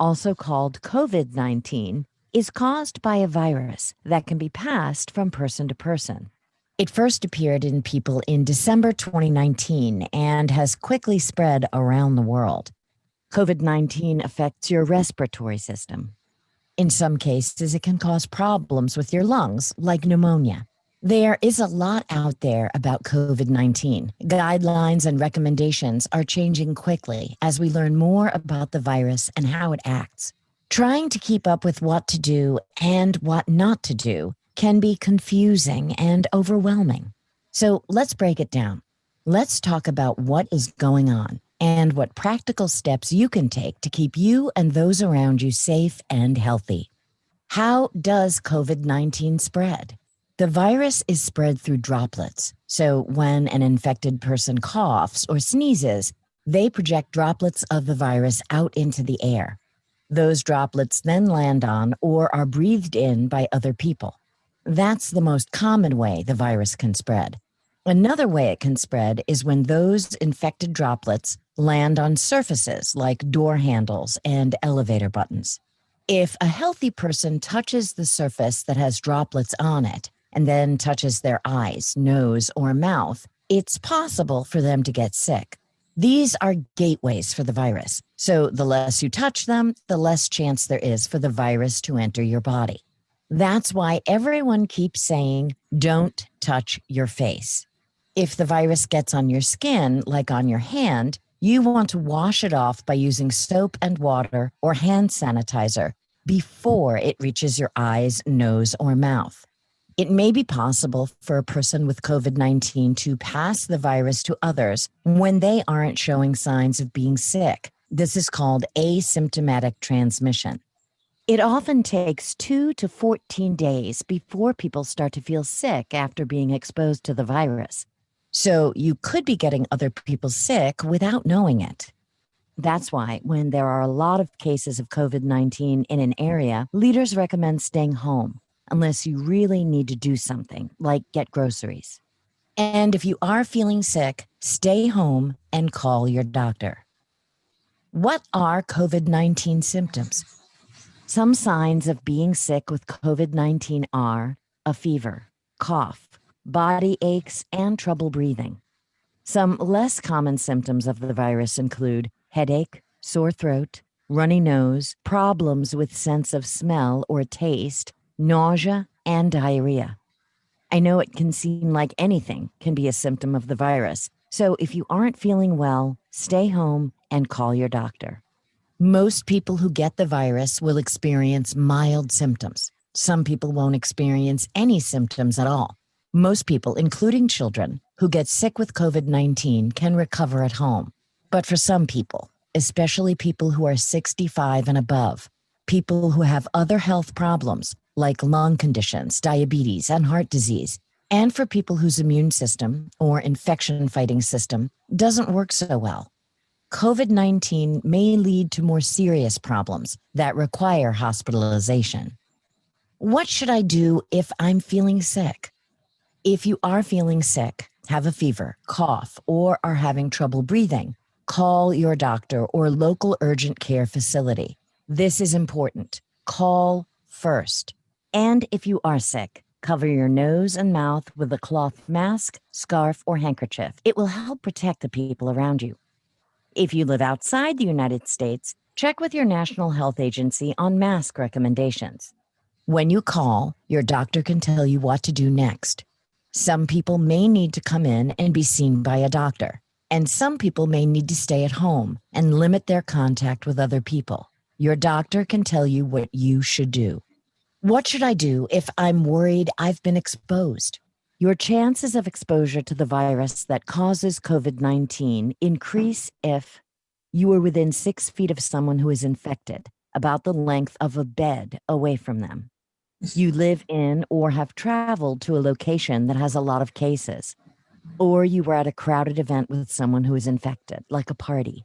also called COVID-19, is caused by a virus that can be passed from person to person. It first appeared in people in December 2019 and has quickly spread around the world. COVID-19 affects your respiratory system. In some cases, it can cause problems with your lungs, like pneumonia. There is a lot out there about COVID-19. Guidelines and recommendations are changing quickly as we learn more about the virus and how it acts. Trying to keep up with what to do and what not to do can be confusing and overwhelming. So let's break it down. Let's talk about what is going on and what practical steps you can take to keep you and those around you safe and healthy. How does COVID-19 spread? The virus is spread through droplets. So when an infected person coughs or sneezes, they project droplets of the virus out into the air. Those droplets then land on or are breathed in by other people. That's the most common way the virus can spread. Another way it can spread is when those infected droplets land on surfaces like door handles and elevator buttons. If a healthy person touches the surface that has droplets on it and then touches their eyes, nose, or mouth, it's possible for them to get sick. These are gateways for the virus, so the less you touch them, the less chance there is for the virus to enter your body. That's why everyone keeps saying, don't touch your face. If the virus gets on your skin, like on your hand, you want to wash it off by using soap and water or hand sanitizer before it reaches your eyes, nose, or mouth. It may be possible for a person with COVID-19 to pass the virus to others when they aren't showing signs of being sick. This is called asymptomatic transmission. It often takes 2 to 14 days before people start to feel sick after being exposed to the virus. So you could be getting other people sick without knowing it. That's why when there are a lot of cases of COVID-19 in an area, leaders recommend staying home unless you really need to do something, like get groceries. And if you are feeling sick, stay home and call your doctor. What are COVID-19 symptoms? Some signs of being sick with COVID-19 are a fever, cough, body aches, and trouble breathing. Some less common symptoms of the virus include headache, sore throat, runny nose, problems with sense of smell or taste, nausea, and diarrhea. I know it can seem like anything can be a symptom of the virus, so if you aren't feeling well, stay home and call your doctor. Most people who get the virus will experience mild symptoms. Some people won't experience any symptoms at all. Most people, including children, who get sick with COVID-19 can recover at home. But for some people, especially people who are 65 and above, people who have other health problems like lung conditions, diabetes, and heart disease, and for people whose immune system or infection-fighting system doesn't work so well, COVID-19 may lead to more serious problems that require hospitalization. What should I do if I'm feeling sick? If you are feeling sick, have a fever, cough, or are having trouble breathing, call your doctor or local urgent care facility. This is important. Call first. And if you are sick, cover your nose and mouth with a cloth mask, scarf, or handkerchief. It will help protect the people around you. If you live outside the United States, check with your National Health Agency on mask recommendations. When you call, your doctor can tell you what to do next. Some people may need to come in and be seen by a doctor, and some people may need to stay at home and limit their contact with other people. Your doctor can tell you what you should do. What should I do if I'm worried I've been exposed? Your chances of exposure to the virus that causes COVID-19 increase if you are within 6 feet of someone who is infected, about the length of a bed away from them. You live in or have traveled to a location that has a lot of cases, or you were at a crowded event with someone who is infected, like a party.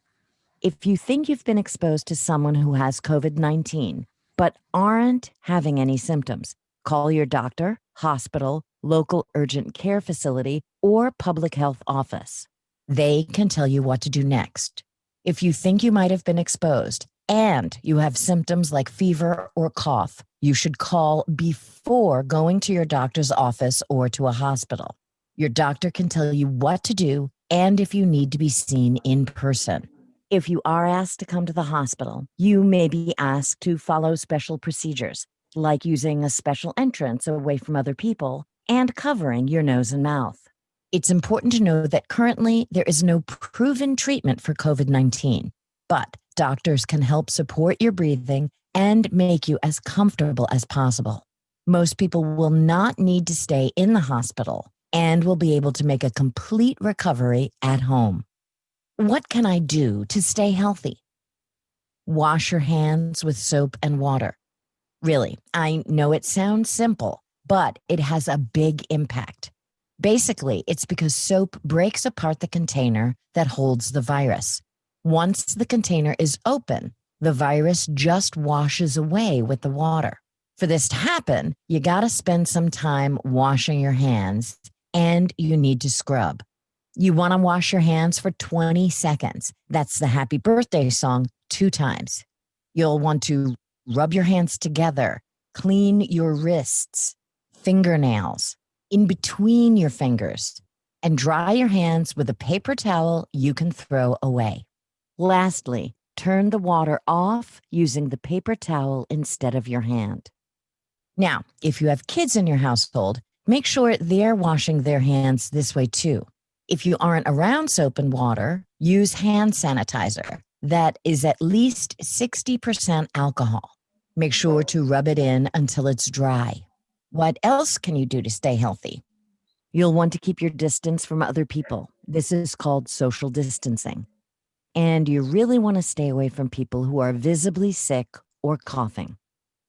If you think you've been exposed to someone who has COVID-19, but aren't having any symptoms, call your doctor, hospital, local urgent care facility, or public health office. They can tell you what to do next. If you think you might have been exposed, and you have symptoms like fever or cough, you should call before going to your doctor's office or to a hospital. Your doctor can tell you what to do and if you need to be seen in person. If you are asked to come to the hospital, you may be asked to follow special procedures, like using a special entrance away from other people and covering your nose and mouth. It's important to know that currently there is no proven treatment for COVID-19, but doctors can help support your breathing and make you as comfortable as possible. Most people will not need to stay in the hospital and will be able to make a complete recovery at home. What can I do to stay healthy? Wash your hands with soap and water. Really, I know it sounds simple, but it has a big impact. Basically, it's because soap breaks apart the container that holds the virus. Once the container is open, the virus just washes away with the water. For this to happen, you gotta spend some time washing your hands and you need to scrub. You wanna wash your hands for 20 seconds. That's the happy birthday song 2 times. You'll want to rub your hands together, clean your wrists, fingernails, in between your fingers, and dry your hands with a paper towel you can throw away. Lastly, turn the water off using the paper towel instead of your hand. Now, if you have kids in your household, make sure they're washing their hands this way too. If you aren't around soap and water, use hand sanitizer that is at least 60% alcohol. Make sure to rub it in until it's dry. What else can you do to stay healthy? You'll want to keep your distance from other people. This is called social distancing. And you really want to stay away from people who are visibly sick or coughing.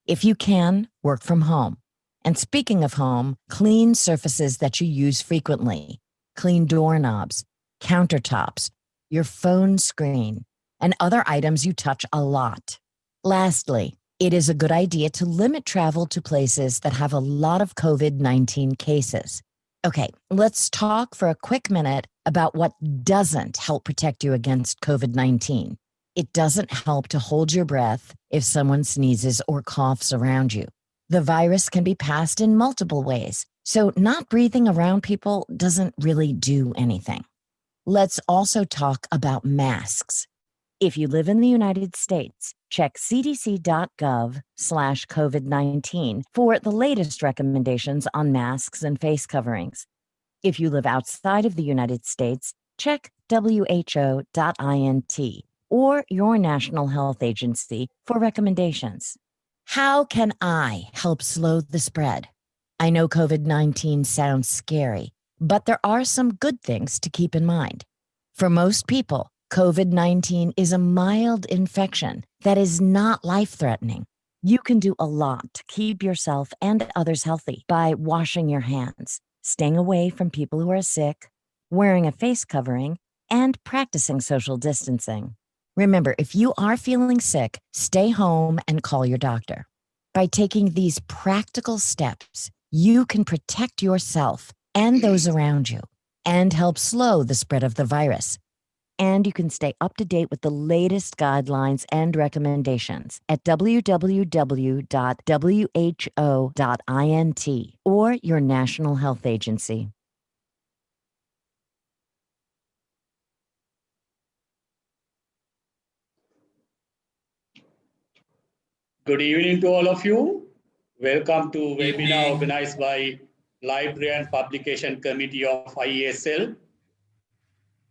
If you can, work from home. And speaking of home, clean surfaces that you use frequently. Clean doorknobs, countertops, your phone screen, and other items you touch a lot. Lastly, it is a good idea to limit travel to places that have a lot of COVID-19 cases. Okay, let's talk for a quick minute about what doesn't help protect you against COVID-19. It doesn't help to hold your breath if someone sneezes or coughs around you. The virus can be passed in multiple ways, so not breathing around people doesn't really do anything. Let's also talk about masks. If you live in the United States, check cdc.gov/COVID-19 for the latest recommendations on masks and face coverings. If you live outside of the United States, check who.int or your national health agency for recommendations. How can I help slow the spread? I know COVID-19 sounds scary, but there are some good things to keep in mind. For most people, COVID-19 is a mild infection that is not life-threatening. You can do a lot to keep yourself and others healthy by washing your hands, staying away from people who are sick, wearing a face covering, and practicing social distancing. Remember, if you are feeling sick, stay home and call your doctor. By taking these practical steps, you can protect yourself and those around you and help slow the spread of the virus. And you can stay up to date with the latest guidelines and recommendations at www.who.int or your national health agency. Good evening to all of you. Welcome to webinar organized by Library and Publication Committee of IESL.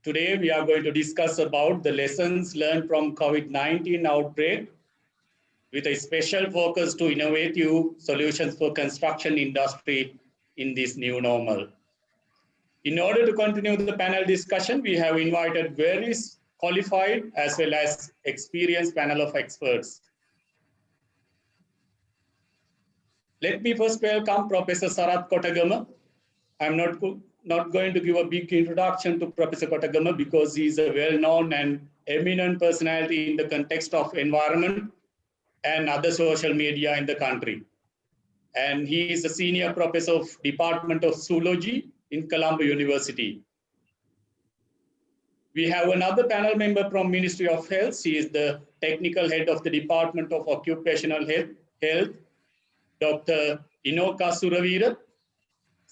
Today we are going to discuss about the lessons learned from COVID-19 outbreak with a special focus to innovative solutions for construction industry in this new normal. In order to continue the panel discussion, we have invited very qualified as well as experienced panel of experts. Let me first welcome Professor Sarath Kotagama. I'm not going to give a big introduction to Professor Kotagama because he's a well-known and eminent personality in the context of environment and other social media in the country. And he is a senior professor of Department of Zoology in Colombo University. We have another panel member from Ministry of Health. She is the technical head of the Department of Occupational Health, Dr. Inoka Suravira.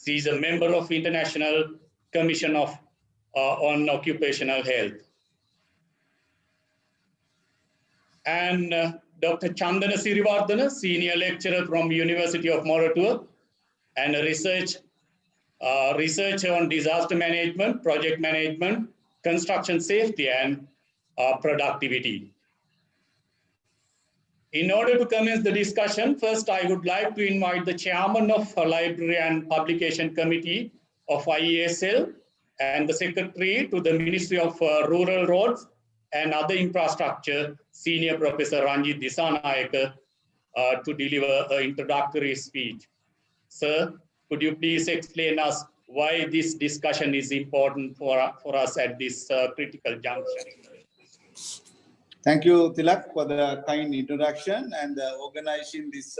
She is a member of International Commission on Occupational Health. And Dr. Chandana Sirivardhana, senior lecturer from University of Moratuwa, and a researcher on disaster management, project management, construction safety, and productivity. In order to commence the discussion, first I would like to invite the chairman of Library and Publication Committee of IESL and the secretary to the Ministry of Rural Roads and Other Infrastructure, Senior Professor Ranjit Disanayake, to deliver an introductory speech. Sir, could you please explain us why this discussion is important for us at this critical juncture? Thank you, Tilak, for the kind introduction and organizing this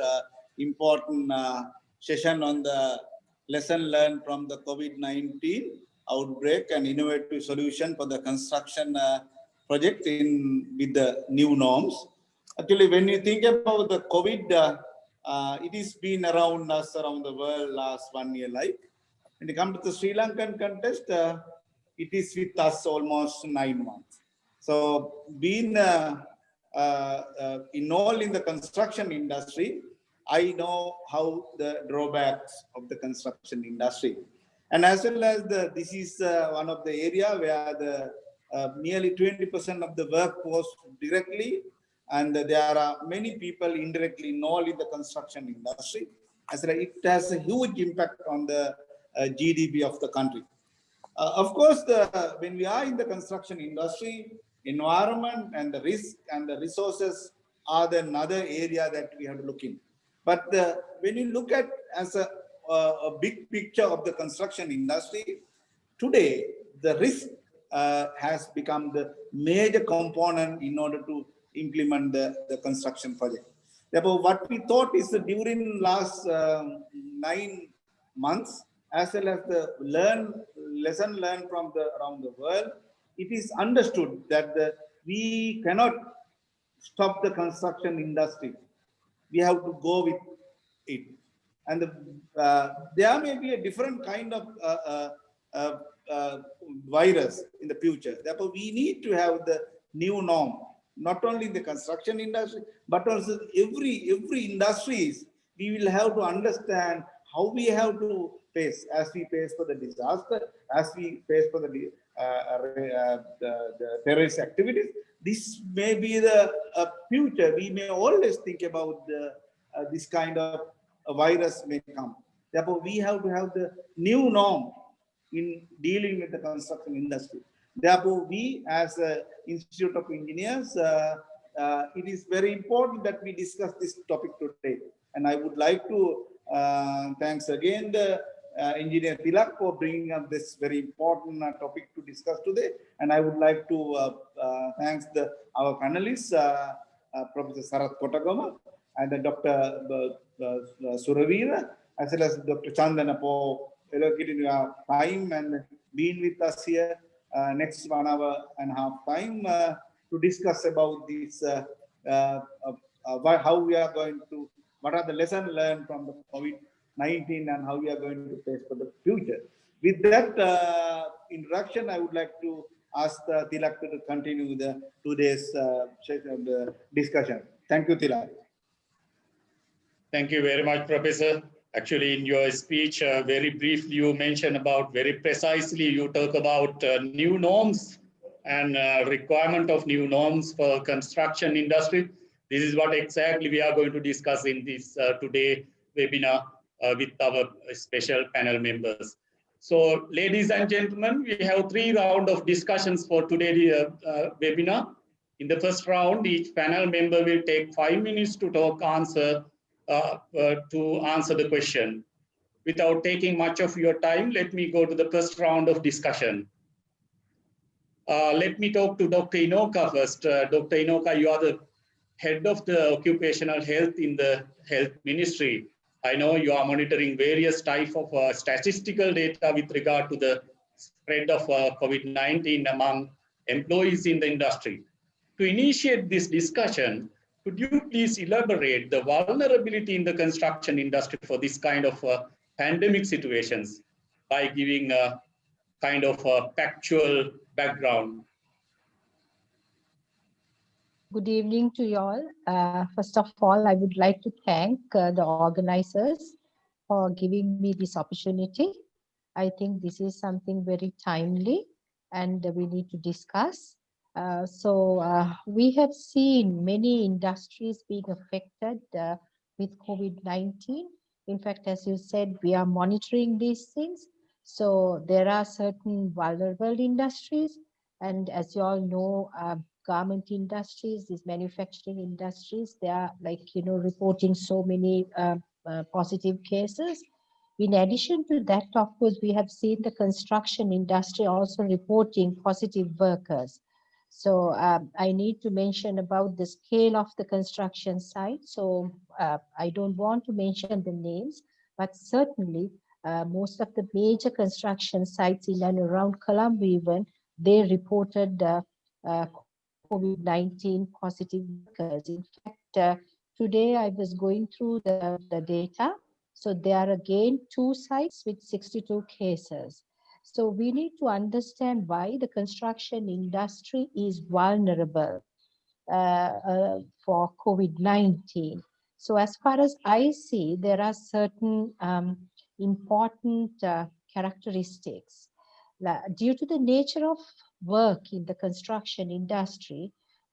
important session on the lesson learned from the COVID-19 outbreak and innovative solution for the construction project with the new norms. Actually, when you think about the COVID, it has been around us, around the world last 1 year. Like when it comes to the Sri Lankan context, it is with us almost 9 months. So being involved in the construction industry, I know how the drawbacks of the construction industry. And as well as this is one of the area where the nearly 20% of the workforce directly, and there are many people indirectly involved in the construction industry. As well, it has a huge impact on the GDP of the country. Of course, when we are in the construction industry, environment and the risk and the resources are another area that we have to look in. But when you look at as a big picture of the construction industry, today the risk has become the major component in order to implement the construction project. Therefore, what we thought is that during last 9 months, as well as the lesson learned from around the world, it is understood that we cannot stop the construction industry. We have to go with it. And there may be a different kind of virus in the future. Therefore, we need to have the new norm, not only in the construction industry, but also every industries. We will have to understand how we have to face, as we face for the disaster, as we face for the terrorist activities. This may be the future. We may always think about this kind of a virus may come. Therefore, we have to have the new norm in dealing with the construction industry. Therefore, we as an Institute of Engineers, it is very important that we discuss this topic today. And I would like to thanks again the Engineer Tilak for bringing up this very important topic to discuss today. And I would like to thanks our panelists, Professor Sarath Kotagama and Dr. Suravira, as well as Dr. Chandana for allocating your time and being with us here next 1 hour and a half time to discuss about this, how we are going to, what are the lessons learned from the COVID-19 and how we are going to face for the future. With that introduction, I would like to ask Tilak to continue today's session of the discussion. Thank you, Tilak. Thank you very much, Professor. Actually, in your speech, very briefly, you mentioned about very precisely, you talk about new norms and requirement of new norms for construction industry. This is what exactly we are going to discuss in this today webinar with our special panel members. So, ladies and gentlemen, we have 3 rounds of discussions for today's webinar. In the first round, each panel member will take 5 minutes to answer the question. Without taking much of your time, let me go to the first round of discussion. Let me talk to Dr. Inoka first. Dr. Inoka, you are the head of the occupational health in the health ministry. I know you are monitoring various types of statistical data with regard to the spread of COVID-19 among employees in the industry. To initiate this discussion, could you please elaborate the vulnerability in the construction industry for this kind of pandemic situations by giving a kind of a factual background? Good evening to you all. First of all, I would like to thank the organizers for giving me this opportunity. I think this is something very timely and we need to discuss. We have seen many industries being affected with COVID-19. In fact, as you said, we are monitoring these things. So there are certain vulnerable industries. And as you all know, garment industries, these manufacturing industries, they are reporting so many positive cases. In addition to that, of course, we have seen the construction industry also reporting positive workers. So I need to mention about the scale of the construction site. So I don't want to mention the names, but certainly most of the major construction sites in and around Colombo even, they reported COVID-19 positive workers. In fact, today I was going through the data. So there are again 2 sites with 62 cases. So we need to understand why the construction industry is vulnerable for COVID-19. So as far as I see, there are certain important characteristics. Due to the nature of work in the construction industry,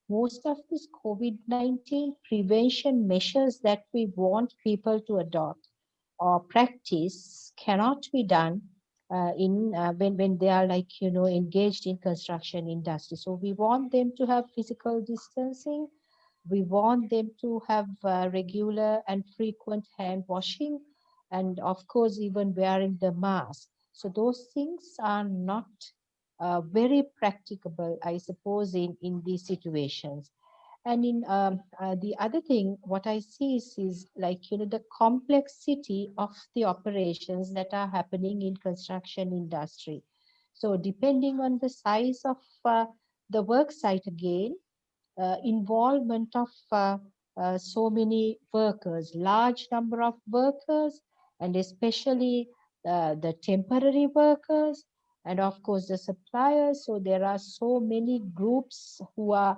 most of these COVID-19 prevention measures that we want people to adopt or practice cannot be done when they are engaged in construction industry. So we want them to have physical distancing. We want them to have regular and frequent hand washing, and of course even wearing the mask. So those things are not very practicable, I suppose, in these situations. And in the other thing, what I see is the complexity of the operations that are happening in construction industry. So depending on the size of the work site again, involvement of so many workers, large number of workers, and especially the temporary workers, and of course the suppliers. So there are so many groups who are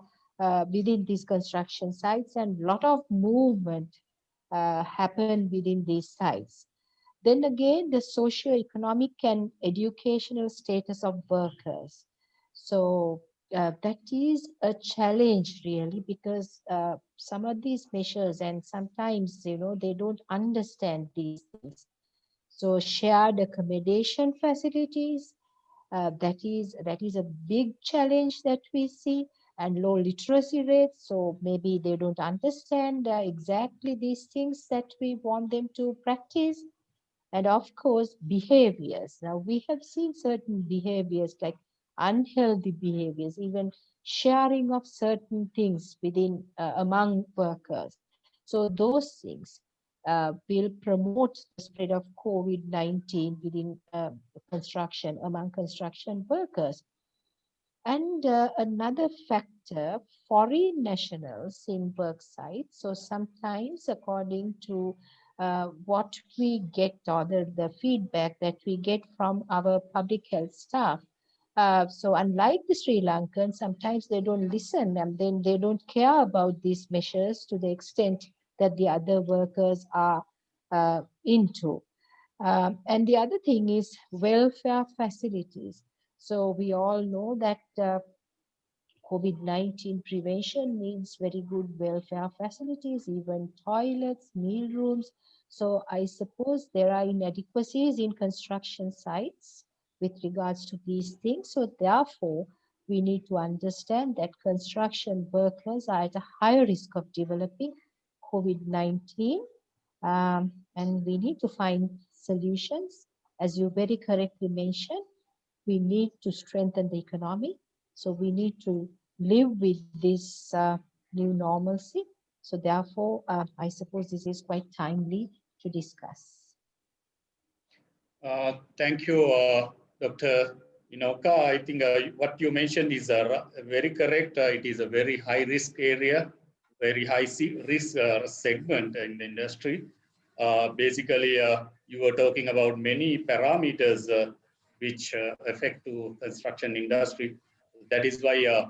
within these construction sites, and a lot of movement happen within these sites. Then again, the socio-economic and educational status of workers. So that is a challenge really, because some of these measures, and sometimes they don't understand these things. So shared accommodation facilities, that is a big challenge that we see, and low literacy rates. So maybe they don't understand exactly these things that we want them to practice. And of course, behaviors. Now we have seen certain behaviors like unhealthy behaviors, even sharing of certain things within among workers. So those things will promote the spread of COVID-19 within construction, among construction workers. And another factor, foreign nationals in work sites. So sometimes, according to what we get, or the feedback that we get from our public health staff, so unlike the Sri Lankans, sometimes they don't listen, and then they don't care about these measures to the extent that the other workers are into. And the other thing is welfare facilities. So we all know that COVID-19 prevention needs very good welfare facilities, even toilets, meal rooms. So I suppose there are inadequacies in construction sites with regards to these things. So therefore, we need to understand that construction workers are at a higher risk of developing COVID-19. And we need to find solutions. As you very correctly mentioned, we need to strengthen the economy. So we need to live with this new normalcy. So therefore, I suppose this is quite timely to discuss. Thank you, Dr. Inoka, I think what you mentioned is very correct. It is a very high risk area, very high risk segment in the industry. Basically, you were talking about many parameters which affect to construction industry. That is why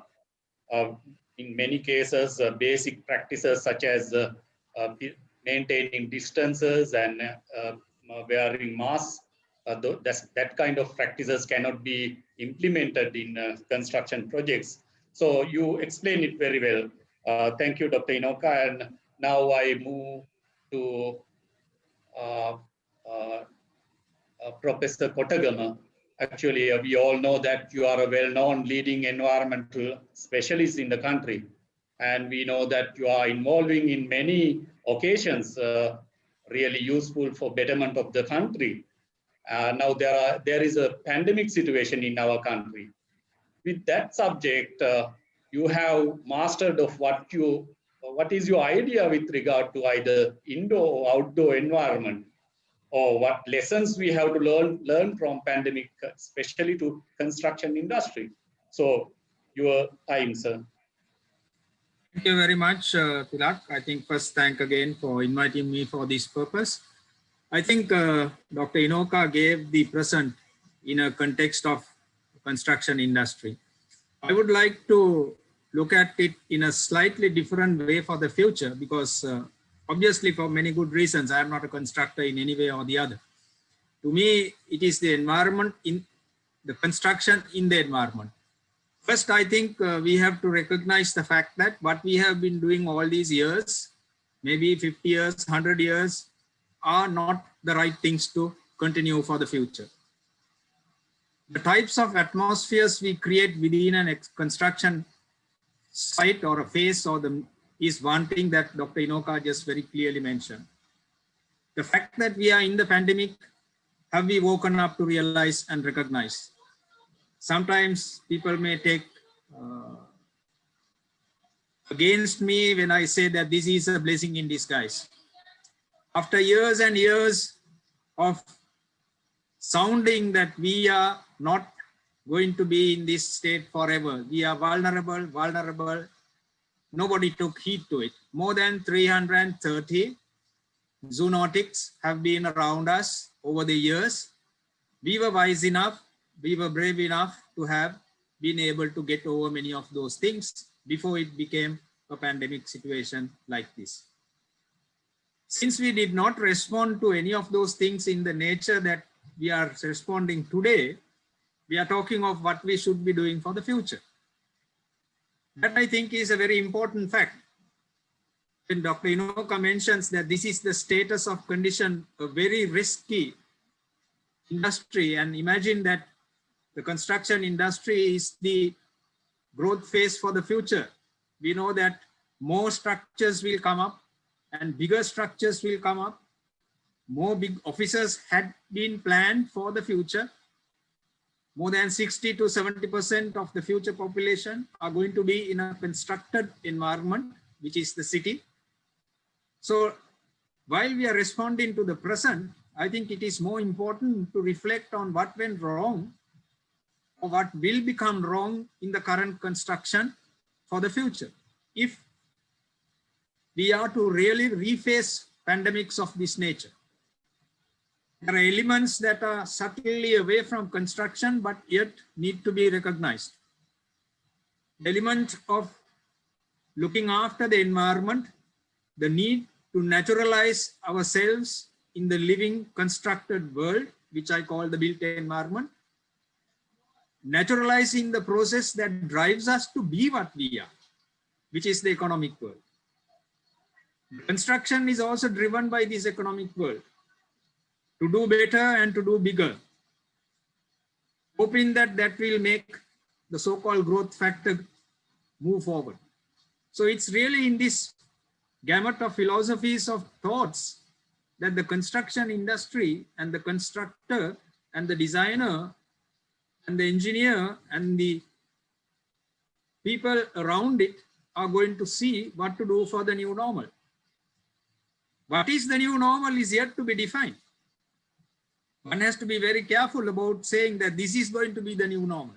in many cases, basic practices such as maintaining distances and wearing masks, that kind of practices cannot be implemented in construction projects. So you explained it very well. Thank you, Dr. Inoka. And now I move to Professor Kotagama. Actually, we all know that you are a well-known leading environmental specialist in the country. And we know that you are involving in many occasions really useful for betterment of the country. Now there is a pandemic situation in our country. With that subject, you have mastered of what is your idea with regard to either indoor or outdoor environment, or what lessons we have to learn from pandemic, especially to construction industry. So your time, sir. Thank you very much, Tilak. I think first thank again for inviting me for this purpose. I think Dr. Inoka gave the present in a context of construction industry. I would like to look at it in a slightly different way for the future, because obviously for many good reasons, I am not a constructor in any way or the other. To me, it is the environment in the construction in the environment. First, I think we have to recognize the fact that what we have been doing all these years, maybe 50 years, 100 years, are not the right things to continue for the future. The types of atmospheres we create within a construction site or a phase is one thing that Dr. Inoka just very clearly mentioned. The fact that we are in the pandemic, have we woken up to realize and recognize? Sometimes people may take against me when I say that this is a blessing in disguise. After years and years of sounding that we are not going to be in this state forever, we are vulnerable, nobody took heed to it. More than 330 zoonotics have been around us over the years. We were wise enough, we were brave enough to have been able to get over many of those things before it became a pandemic situation like this. Since we did not respond to any of those things in the nature that we are responding today, we are talking of what we should be doing for the future. That I think is a very important fact. When Dr. Inoka mentions that this is the status of condition, a very risky industry, and imagine that the construction industry is the growth phase for the future. We know that more structures will come up and bigger structures will come up. More big offices had been planned for the future. More than 60 to 70% of the future population are going to be in a constructed environment, which is the city. So while we are responding to the present, I think it is more important to reflect on what went wrong or what will become wrong in the current construction for the future. If we are to really reface pandemics of this nature, there are elements that are subtly away from construction, but yet need to be recognized. The element of looking after the environment, the need to naturalize ourselves in the living constructed world, which I call the built environment, naturalizing the process that drives us to be what we are, which is the economic world. Construction is also driven by this economic world, to do better and to do bigger, hoping that that will make the so-called growth factor move forward. So it's really in this gamut of philosophies of thoughts that the construction industry and the constructor and the designer and the engineer and the people around it are going to see what to do for the new normal. What is the new normal is yet to be defined. one has to be very careful about saying that this is going to be the new normal,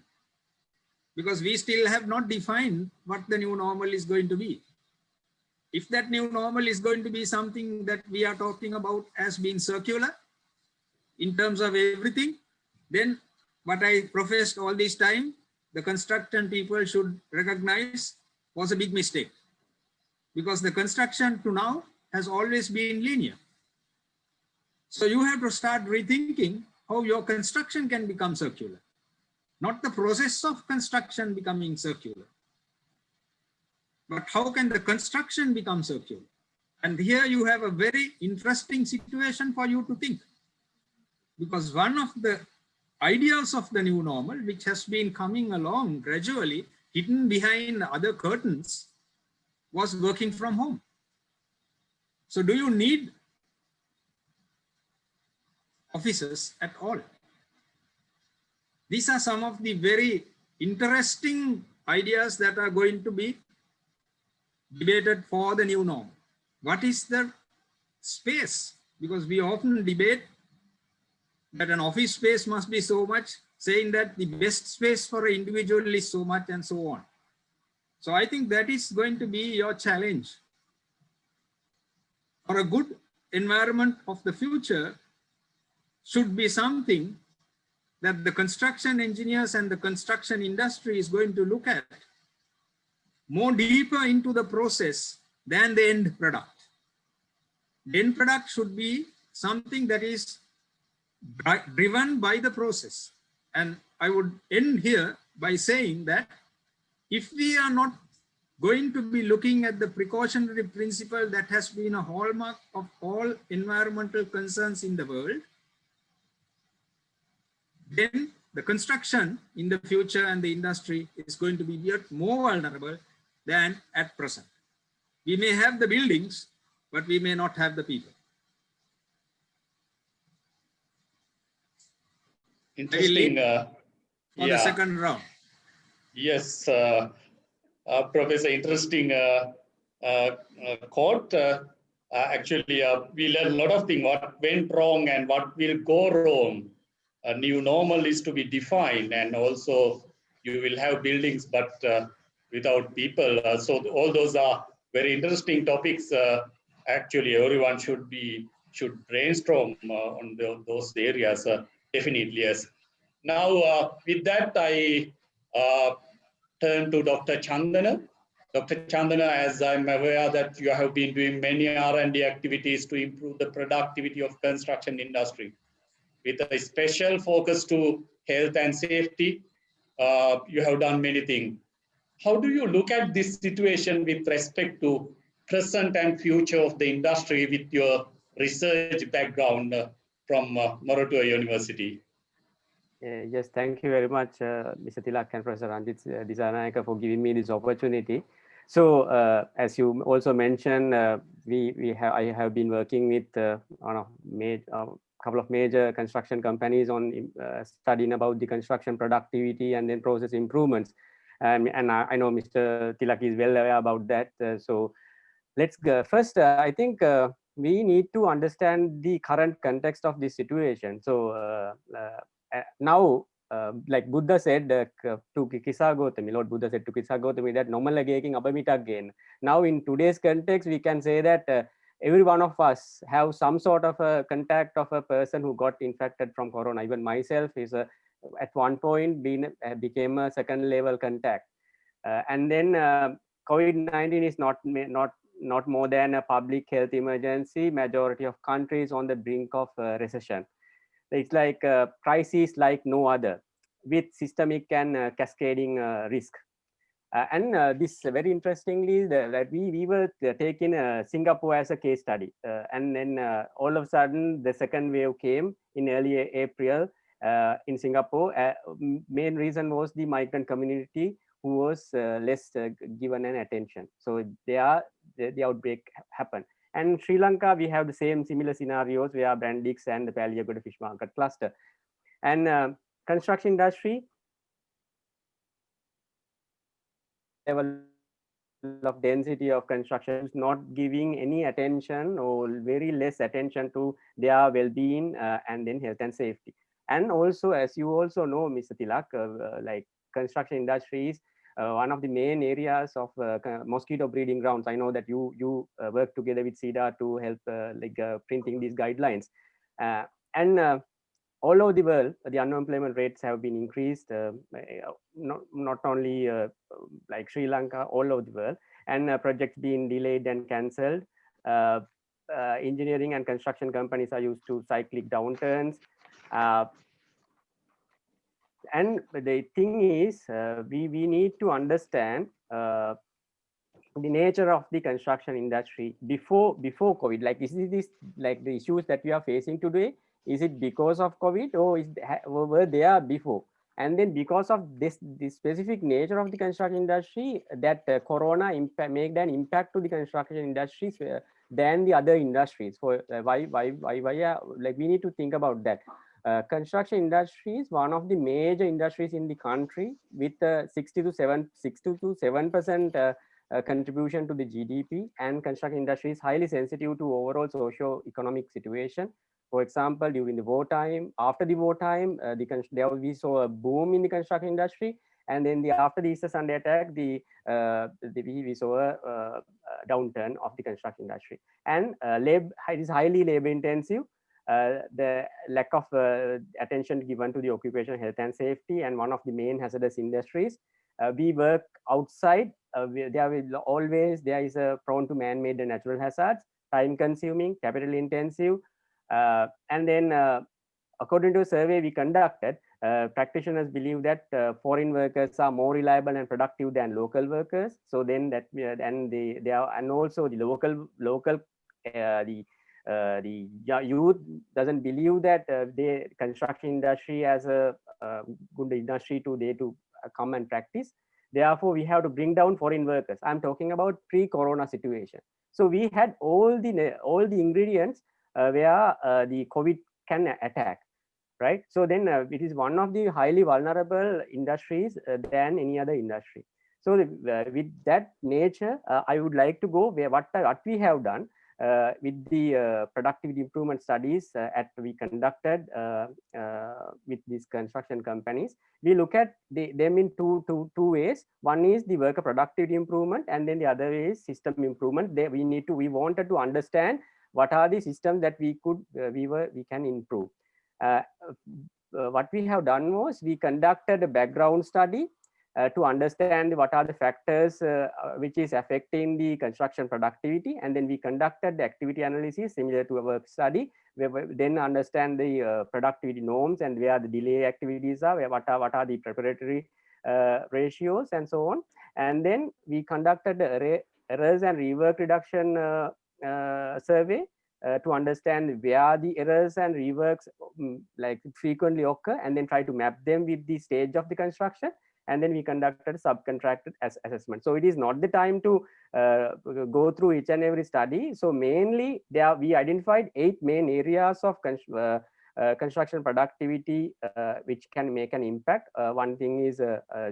because we still have not defined what the new normal is going to be. If that new normal is going to be something that we are talking about as being circular in terms of everything, then what I professed all this time, the construction people should recognize was a big mistake, because the construction to now has always been linear. So you have to start rethinking how your construction can become circular, not the process of construction becoming circular, but how can the construction become circular? And here you have a very interesting situation for you to think, because one of the ideas of the new normal, which has been coming along gradually, hidden behind other curtains, was working from home. So do you need offices at all? These are some of the very interesting ideas that are going to be debated for the new norm. What is the space? Because we often debate that an office space must be so much, saying that the best space for an individual is so much, and so on. So I think that is going to be your challenge. For a good environment of the future should be something that the construction engineers and the construction industry is going to look at more deeper into the process than the end product. The end product should be something that is driven by the process. And I would end here by saying that if we are not going to be looking at the precautionary principle that has been a hallmark of all environmental concerns in the world, then the construction in the future and the industry is going to be yet more vulnerable than at present. We may have the buildings, but we may not have the people. Interesting. For the second round. Yes, Professor, interesting quote. Actually, we learned a lot of things, what went wrong and what will go wrong. A new normal is to be defined, and also you will have buildings, but without people. So all those are very interesting topics. Actually, everyone should brainstorm on those areas. Definitely, yes. Now, with that, I turn to Dr. Chandana. Dr. Chandana, as I'm aware that you have been doing many R&D activities to improve the productivity of construction industry, with a special focus to health and safety. You have done many things. How do you look at this situation with respect to present and future of the industry with your research background from Moratuwa University? Yes, thank you very much, Mr. Tilak and Professor Ranjit Disanayaka, for giving me this opportunity. So, as you also mentioned, I have been working with on a couple of major construction companies on studying about the construction productivity and then process improvements. And I know Mr. Tilak is well aware about that. So let's go. First, I think we need to understand the current context of this situation. So now, like Buddha said to Kisa Gautami, Lord Buddha said to Kisa Gautami that nomalagaking abamita gain. Now, in today's context, we can say that every one of us have some sort of a contact of a person who got infected from corona. Even myself is at one point became a second level contact, and then COVID-19 is not more than a public health emergency. Majority of countries on the brink of recession. It's like a crisis like no other, with systemic and cascading risk. And this very interestingly, that we were taking Singapore as a case study, and then all of a sudden the second wave came in early April in Singapore. Main reason was the migrant community who was less given an attention. So the outbreak happened. And Sri Lanka, we have the similar scenarios where Brandix and the Paliagoda fish market cluster. And construction industry level level of density of construction is not giving any attention or very less attention to their well-being and then health and safety. And also, as you also know, Mr. Tilak, like construction industries, one of the main areas of mosquito breeding grounds. I know that you work together with CEDA to help printing these guidelines. And all over the world, the unemployment rates have been increased, not only like Sri Lanka, all over the world, and projects being delayed and cancelled. Engineering and construction companies are used to cyclic downturns. And the thing is, we need to understand the nature of the construction industry before COVID. Like, is this like the issues that we are facing today? Is it because of COVID, or were there before? And then because of this specific nature of the construction industry, that Corona made an impact to the construction industries than the other industries. For why like we need to think about that. Construction industry is one of the major industries in the country with 6 to 7% contribution to the GDP, and construction industry is highly sensitive to overall socio-economic situation. For example, during the wartime, after the wartime, we saw a boom in the construction industry, and then after the Easter Sunday attack, we saw a downturn of the construction industry. And it is highly labor intensive. The lack of attention given to the occupational health and safety, and one of the main hazardous industries. We work outside. There is a prone to man-made and natural hazards, time-consuming, capital-intensive, and then according to a survey we conducted, practitioners believe that foreign workers are more reliable and productive than local workers. So then that and also the local the youth doesn't believe that the construction industry as a good industry to come and practice. Therefore, we have to bring down foreign workers. I'm talking about pre-corona situation. So we had all the ingredients where the COVID can attack, right? So then it is one of the highly vulnerable industries than any other industry. So with that nature, I would like to go where what we have done. With the productivity improvement studies we conducted with these construction companies, we look at them in two ways. One is the worker productivity improvement, and then the other is system improvement. We wanted to understand what are the systems that we can improve. What we have done was we conducted a background study to understand what are the factors which is affecting the construction productivity, and then we conducted the activity analysis similar to a work study, where we then understand the productivity norms and where the delay activities are, what are the preparatory ratios and so on. And then we conducted the errors and rework reduction survey to understand where the errors and reworks like frequently occur, and then try to map them with the stage of the construction. And then we conducted subcontracted assessment. So it is not the time to go through each and every study. So mainly we identified 8 main areas of construction productivity which can make an impact. One thing is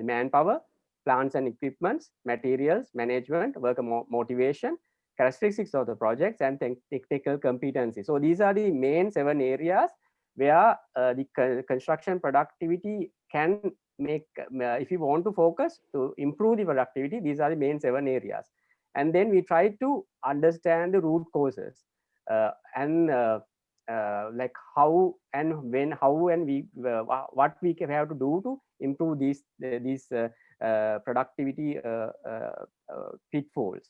manpower, plants and equipments, materials, management, worker motivation, characteristics of the projects, and technical competency. So these are the main 7 areas where the construction productivity can make, if you want to focus to improve the productivity, these are the main 7 areas. And then we try to understand the root causes and like how and when, what we have to do to improve these productivity pitfalls.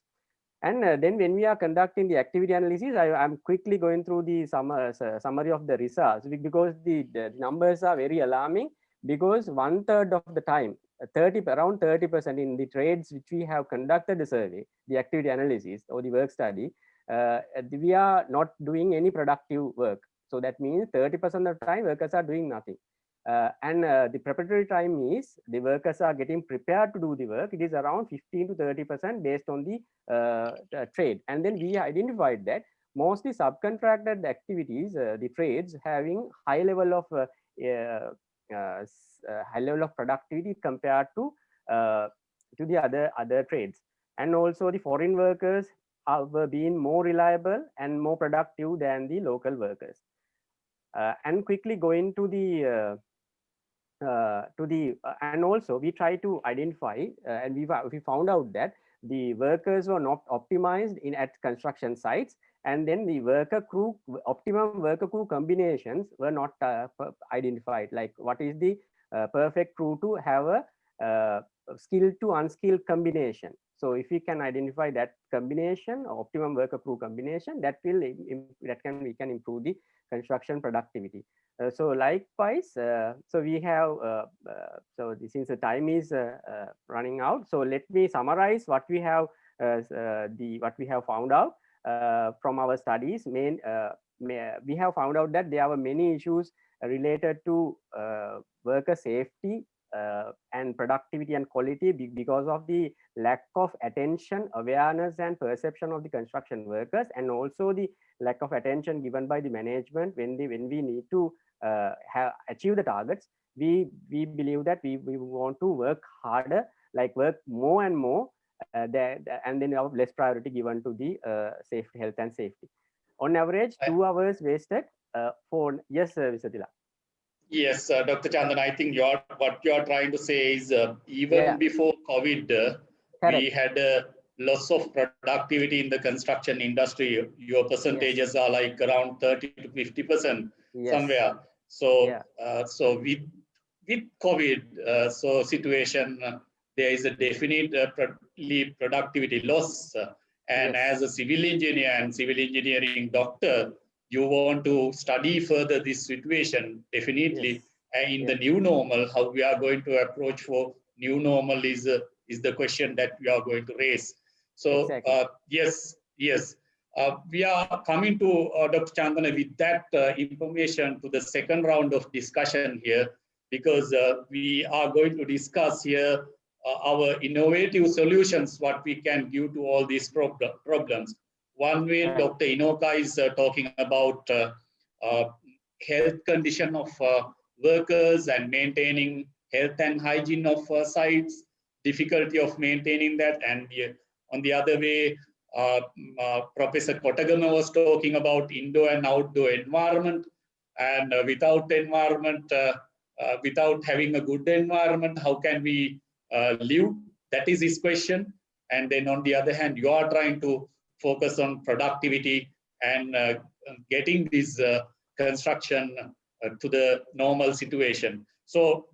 And then when we are conducting the activity analysis, I'm quickly going through the summary of the results, because the numbers are very alarming. Because 1/3 of the time, around 30% in the trades which we have conducted the survey, the activity analysis or the work study, we are not doing any productive work. So that means 30% of the time workers are doing nothing. And the preparatory time is the workers are getting prepared to do the work. It is around 15 to 30% based on the trade. And then we identified that mostly subcontracted activities, the trades having high level of productivity compared to the other trades. And also the foreign workers were being more reliable and more productive than the local workers. And quickly going to the and also we try to identify and we found out that the workers were not optimized at construction sites, and then the optimum worker crew combinations were not identified, like what is the perfect crew to have a skilled to unskilled combination. So if we can identify that combination, optimum worker crew combination, that will we can improve the construction productivity. So likewise, so we have, since the time is running out, so let me summarize what we have found out from our studies. We have found out that there were many issues related to worker safety and productivity and quality because of the lack of attention, awareness, and perception of the construction workers, and also the lack of attention given by the management when we need to achieve the targets. We believe that we want to work harder, like work more and more, and then have less priority given to the safety, health and safety. On average, 2 hours wasted for, yes, Mr. Tila. Yes, Dr. Chandan, I think what you're trying to say is even before COVID, we had loss of productivity in the construction industry. Your percentages are like around 30 to 50% somewhere. So, so with COVID, so situation, there is a definite productivity loss. And as a civil engineer and civil engineering doctor, you want to study further this situation, definitely. In the new normal, how we are going to approach for new normal is the question that we are going to raise. So yes, we are coming to Dr. Chandana with that information to the second round of discussion here, because we are going to discuss here our innovative solutions, what we can give to all these problems. One way, Dr. Inoka is talking about health condition of workers and maintaining health and hygiene of sites, difficulty of maintaining that. And on the other way, Professor Kotagama was talking about indoor and outdoor environment. And without environment, without having a good environment, how can we live? That is his question. And then on the other hand, you are trying to focus on productivity and getting this construction to the normal situation. So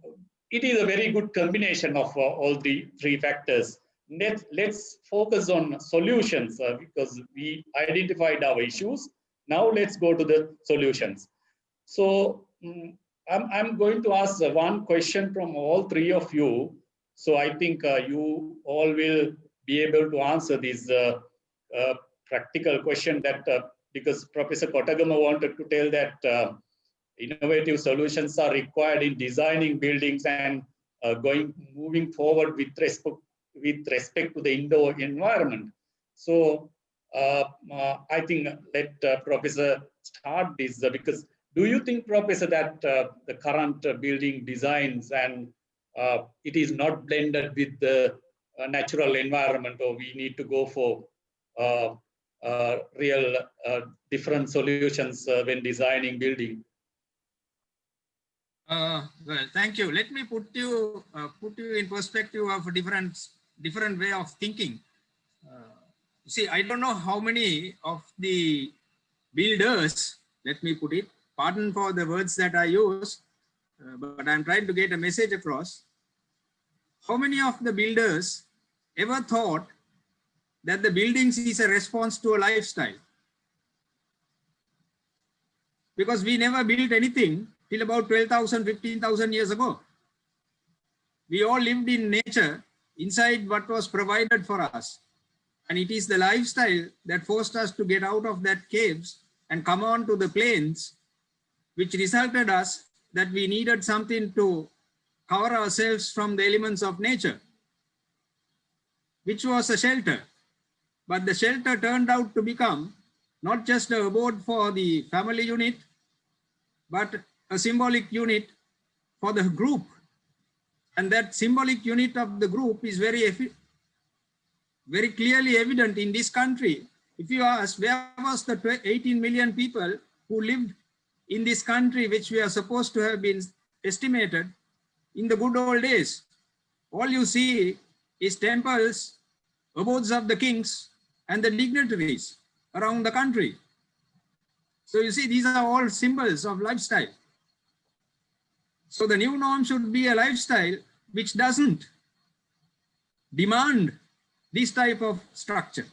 it is a very good combination of all the three factors. Let's focus on solutions because we identified our issues. Now let's go to the solutions. So I'm going to ask one question from all three of you. So I think you all will be able to answer this practical question that because Professor Kotagama wanted to tell that innovative solutions are required in designing buildings and moving forward with respect to the indoor environment. So I think let Professor start this because do you think, Professor, that the current building designs and it is not blended with the natural environment, or we need to go for real different solutions when designing building? Well, thank you. Let me put you in perspective of a different way of thinking. See, I don't know how many of the builders, let me put it, pardon for the words that I use, but I'm trying to get a message across. How many of the builders ever thought that the buildings is a response to a lifestyle? Because we never built anything till about 12,000, 15,000 years ago. We all lived in nature inside what was provided for us. And it is the lifestyle that forced us to get out of that caves and come on to the plains, which resulted us that we needed something to cover ourselves from the elements of nature, which was a shelter. But the shelter turned out to become not just a abode for the family unit, but a symbolic unit for the group. And that symbolic unit of the group is very very clearly evident in this country. If you ask, where was the 18 million people who lived in this country, which we are supposed to have been estimated in the good old days? All you see is temples, abodes of the kings and the dignitaries around the country. So you see, these are all symbols of lifestyle. So the new norm should be a lifestyle which doesn't demand this type of structure.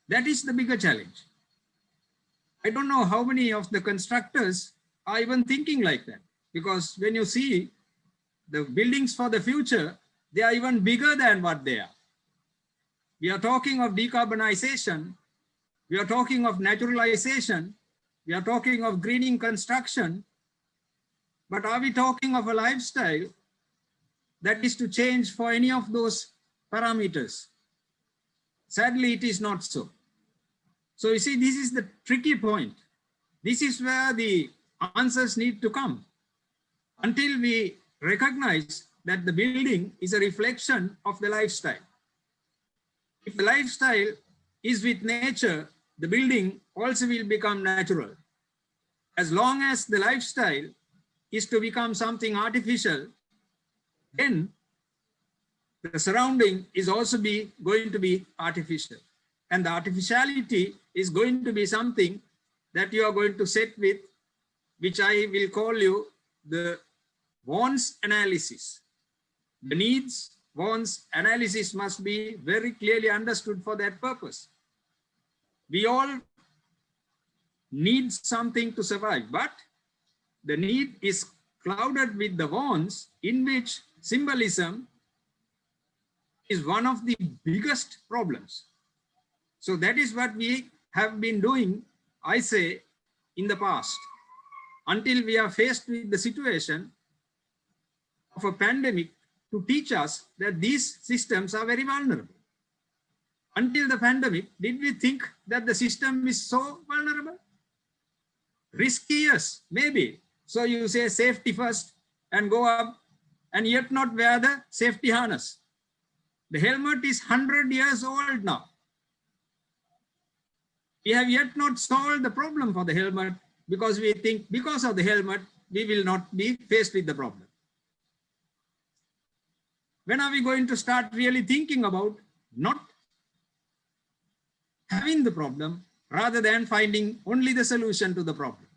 That is the bigger challenge. I don't know how many of the constructors are even thinking like that, because when you see the buildings for the future, they are even bigger than what they are. We are talking of decarbonization. We are talking of naturalization. We are talking of greening construction. But are we talking of a lifestyle that is to change for any of those parameters? Sadly, it is not so. So you see, this is the tricky point. This is where the answers need to come. Until we recognize that the building is a reflection of the lifestyle. If the lifestyle is with nature, the building also will become natural. As long as the lifestyle is to become something artificial, then the surrounding is also going to be artificial. And the artificiality is going to be something that you are going to set with, which I will call you the wants analysis. The needs, wants analysis must be very clearly understood for that purpose. We all need something to survive, but the need is clouded with the wants, in which symbolism is one of the biggest problems. So that is what we have been doing, I say, in the past, until we are faced with the situation of a pandemic to teach us that these systems are very vulnerable. Until the pandemic, did we think that the system is so vulnerable? Risky, yes, maybe. So you say safety first and go up, and yet not wear the safety harness. The helmet is 100 years old now. We have yet not solved the problem for the helmet, because we think because of the helmet, we will not be faced with the problem. When are we going to start really thinking about not having the problem rather than finding only the solution to the problem?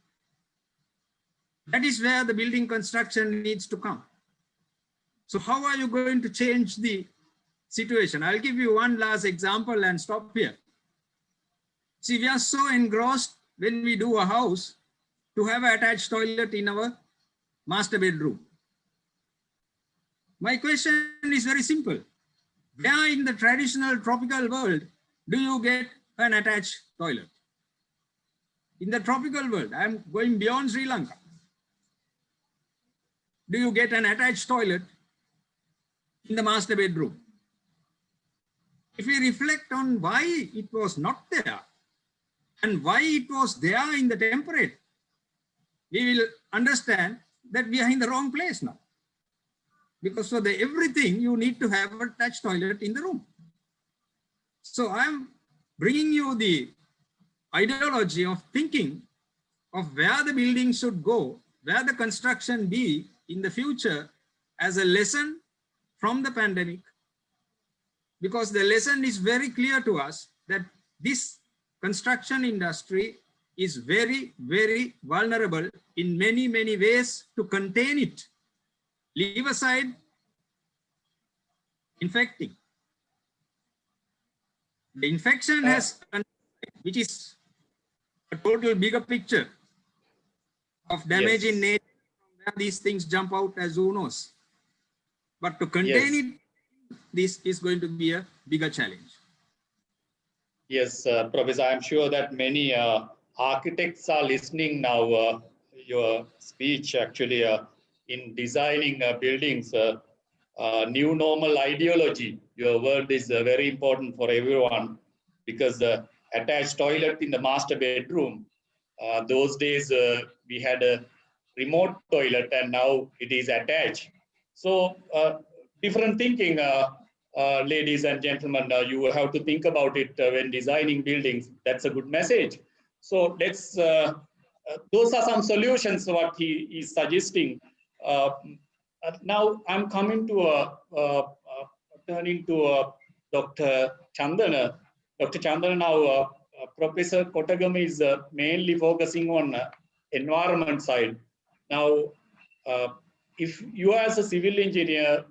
That is where the building construction needs to come. So how are you going to change the situation? I'll give you one last example and stop here. See, we are so engrossed when we do a house to have an attached toilet in our master bedroom. My question is very simple. Where in the traditional tropical world do you get an attached toilet? In the tropical world, I'm going beyond Sri Lanka. Do you get an attached toilet in the master bedroom? If we reflect on why it was not there and why it was there in the temperate, we will understand that we are in the wrong place now. Because for everything, you need to have an attached toilet in the room. So I'm bringing you the ideology of thinking of where the building should go, where the construction be in the future, as a lesson from the pandemic. Because the lesson is very clear to us that this construction industry is very, very vulnerable in many, many ways to contain it. Leave aside infecting. The infection has, which is a total bigger picture of damage in nature, where these things jump out as zoonosis. But to contain it, this is going to be a bigger challenge. Yes, Professor, I'm sure that many architects are listening now, your speech actually in designing buildings, new normal ideology. Your word is very important for everyone, because the attached toilet in the master bedroom, those days we had a remote toilet and now it is attached. So different thinking ladies and gentlemen, you have to think about it when designing buildings. That's a good message. So let's, those are some solutions what he is suggesting. Now I'm coming to turning to Dr. Chandana. Dr. Chandana, now Professor Kotagami is mainly focusing on environment side. Now, if you as a civil engineer,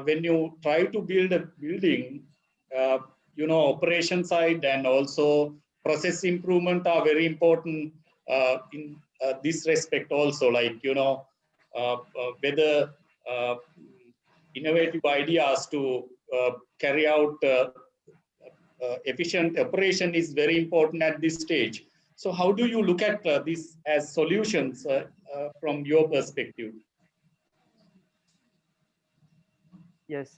when you try to build a building, uh, operation side and also process improvement are very important in this respect also, like, whether innovative ideas to carry out efficient operation is very important at this stage. So how do you look at this as solutions from your perspective? Yes,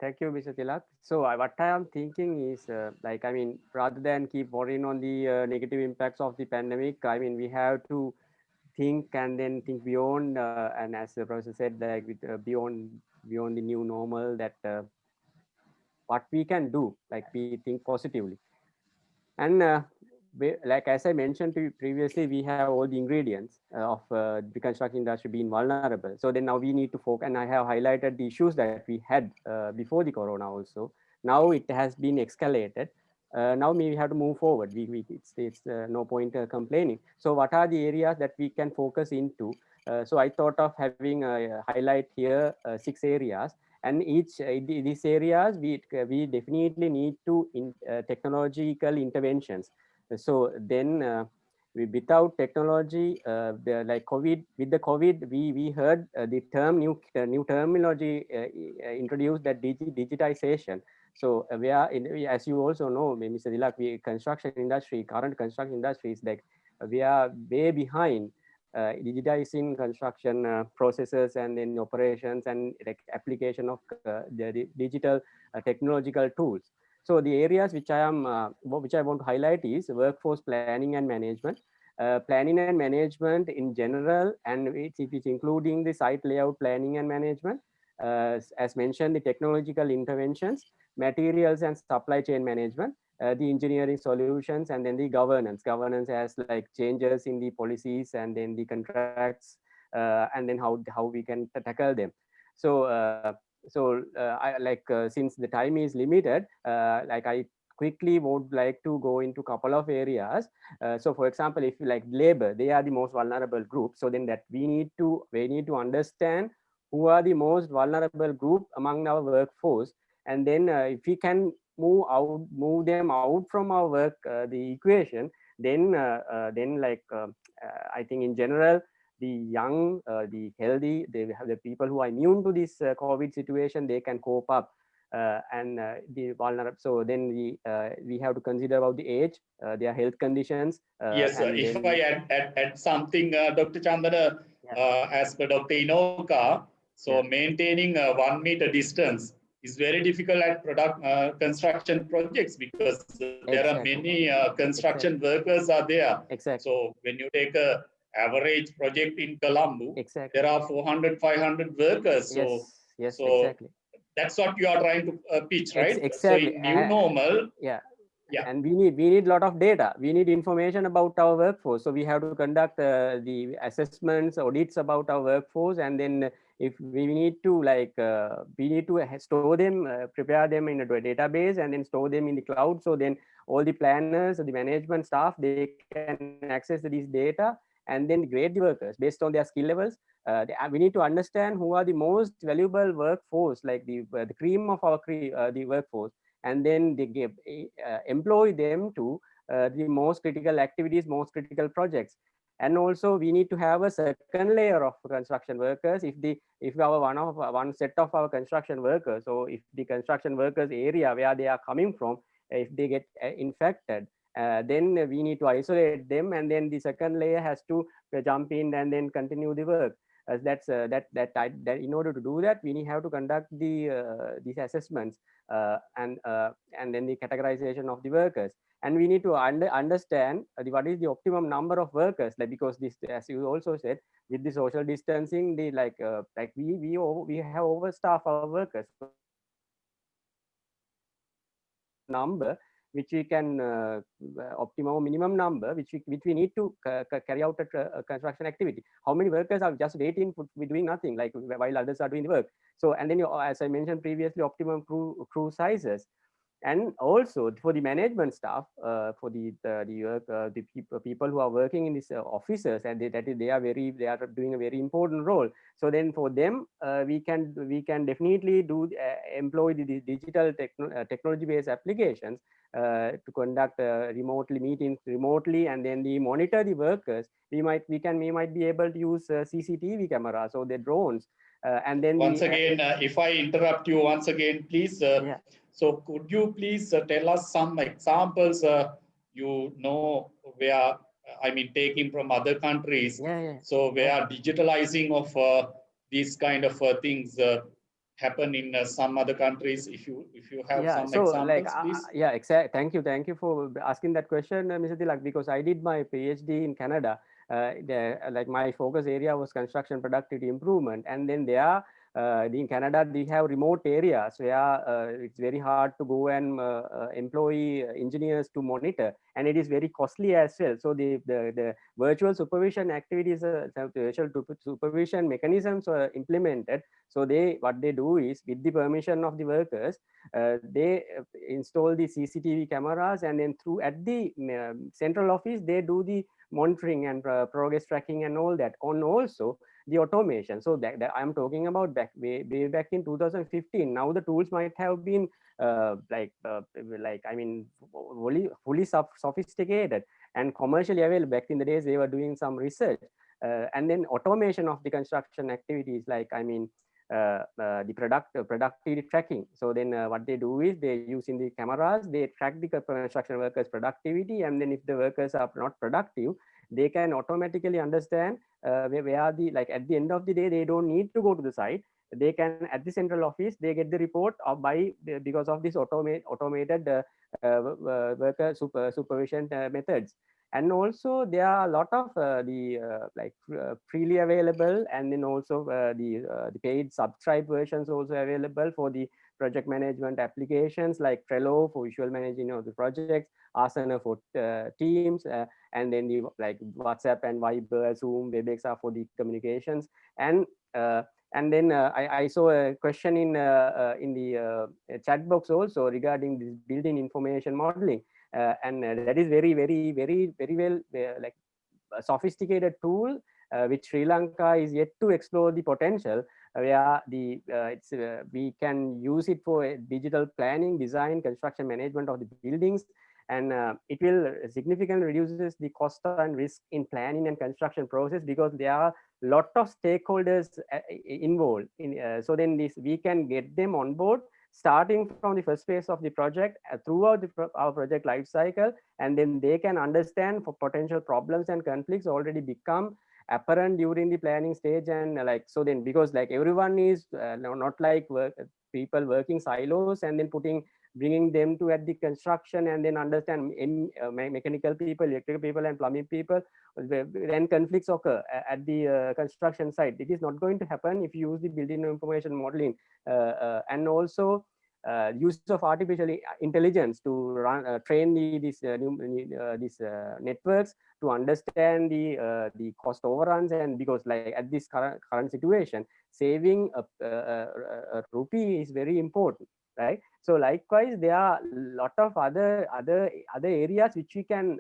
thank you, Mr. Tilak. So what I am thinking is, like, I mean, rather than keep worrying on the negative impacts of the pandemic, I mean, we have to think and then think beyond. And as the professor said, like beyond the new normal, that what we can do, like we think positively. And like as I mentioned to you previously, we have all the ingredients of the construction industry being vulnerable. So then now we need to focus, and I have highlighted the issues that we had before the corona also. Now it has been escalated. Now we have to move forward. It's no point complaining. So what are the areas that we can focus into? So I thought of having a highlight here 6 areas. And each these areas we definitely need to technological interventions. So then without technology, like COVID, with the COVID, we heard the term new terminology introduced, that digitization. So we are as you also know, Mr. Dilak, current construction industry is like we are way behind digitizing construction processes and then operations and like application of the digital technological tools. So the areas which I want to highlight is workforce planning and management. Planning and management in general, and it is including the site layout planning and management. As mentioned, the technological interventions, materials and supply chain management, the engineering solutions, and then the governance. Governance has like changes in the policies and then the contracts, and then how we can tackle them. So since the time is limited, like I quickly would like to go into a couple of areas. So for example, if you like labor, they are the most vulnerable group. So then that we need to understand who are the most vulnerable group among our workforce, and then if we can move them out from our work the equation, then I think in general the young, the healthy, they have the people who are immune to this COVID situation, they can cope up. And the vulnerable. So then we have to consider about the age, their health conditions. Yes, if then, I add something, Dr. Chandana, as per Dr. Inoka, so maintaining a 1 meter distance is very difficult at construction projects, because there are many construction workers are there. So when you take a average project in Colombo, there are 400, 500 workers. So, that's what you are trying to pitch, right? Exactly. So in new normal, and we need a lot of data. We need information about our workforce. So we have to conduct the assessments, audits about our workforce, and then if we need to store them, prepare them in a database, and then store them in the cloud. So then all the planners, the management staff, they can access these data and then grade the workers based on their skill levels. We need to understand who are the most valuable workforce, like the cream of our the workforce, and then they employ them to the most critical activities, most critical projects. And also we need to have a second layer of construction workers. If our one set of our construction workers, or if the construction workers area where they are coming from, if they get infected, then we need to isolate them, and then the second layer has to jump in and then continue the work. That in order to do that, we have to conduct these assessments and then the categorization of the workers. And we need to understand what is the optimum number of workers, like, because this, as you also said, with the social distancing, we have overstaffed our workers. So number which we can optimum or minimum number which we need to carry out a construction activity. How many workers are just waiting for doing nothing, like while others are doing the work. So, and then as I mentioned previously, optimum crew sizes. And also for the management staff, for the people who are working in these offices, and they are doing a very important role. So then for them, we can definitely employ the digital technology based applications to conduct remotely meetings remotely, and then we monitor the workers. We might be able to use CCTV cameras or the drones. And then once again, if I interrupt you once again, please. Yeah. So could you please tell us some examples you know where, I mean, taking from other countries. So where digitalizing of these kind of things happen in some other countries. If you have some examples, please. Yeah, exactly. Thank you for asking that question, Mr. Tilak, because I did my PhD in Canada. Like my focus area was construction productivity improvement, and then there in Canada we have remote areas where it's very hard to go and employ engineers to monitor, and it is very costly as well. So the virtual supervision activities, virtual supervision mechanisms are implemented. So what they do is, with the permission of the workers, they install the CCTV cameras, and then at the central office they do the monitoring and progress tracking and all that, and also the automation. So that I'm talking about way back in 2015. Now the tools might have been I mean fully sophisticated and commercially available. Back in the days they were doing some research, and then automation of the construction activities, like I mean the productivity tracking. So then what they do is, they using the cameras, they track the construction workers productivity, and then if the workers are not productive, they can automatically understand where the, like at the end of the day, they don't need to go to the site. They can, at the central office, they get the report because of this automated worker supervision methods. And also there are a lot of freely available, and then also the paid subscribe versions also available for the project management applications, like Trello for visual managing of the projects, Asana for Teams, and then the WhatsApp and Viber, Zoom, WebEx are for the communications. And then I saw a question in the chat box also regarding this building information modeling. And that is very well a sophisticated tool which Sri Lanka is yet to explore the potential, where we can use it for digital planning, design, construction management of the buildings, and it will significantly reduces the cost and risk in planning and construction process, because there are a lot of stakeholders involved in. So then we can get them on board, starting from the first phase of the project throughout our project life cycle, and then they can understand for potential problems and conflicts already become apparent during the planning stage. And so then, because everyone is not like people working silos and then bringing them to at the construction, and then understand mechanical people, electrical people, and plumbing people, then conflicts occur at the construction site. It is not going to happen if you use the building information modeling, and also use of artificial intelligence to train these networks to understand the cost overruns. And because at this current situation, saving a rupee is very important, right? So likewise, there are a lot of other areas which we can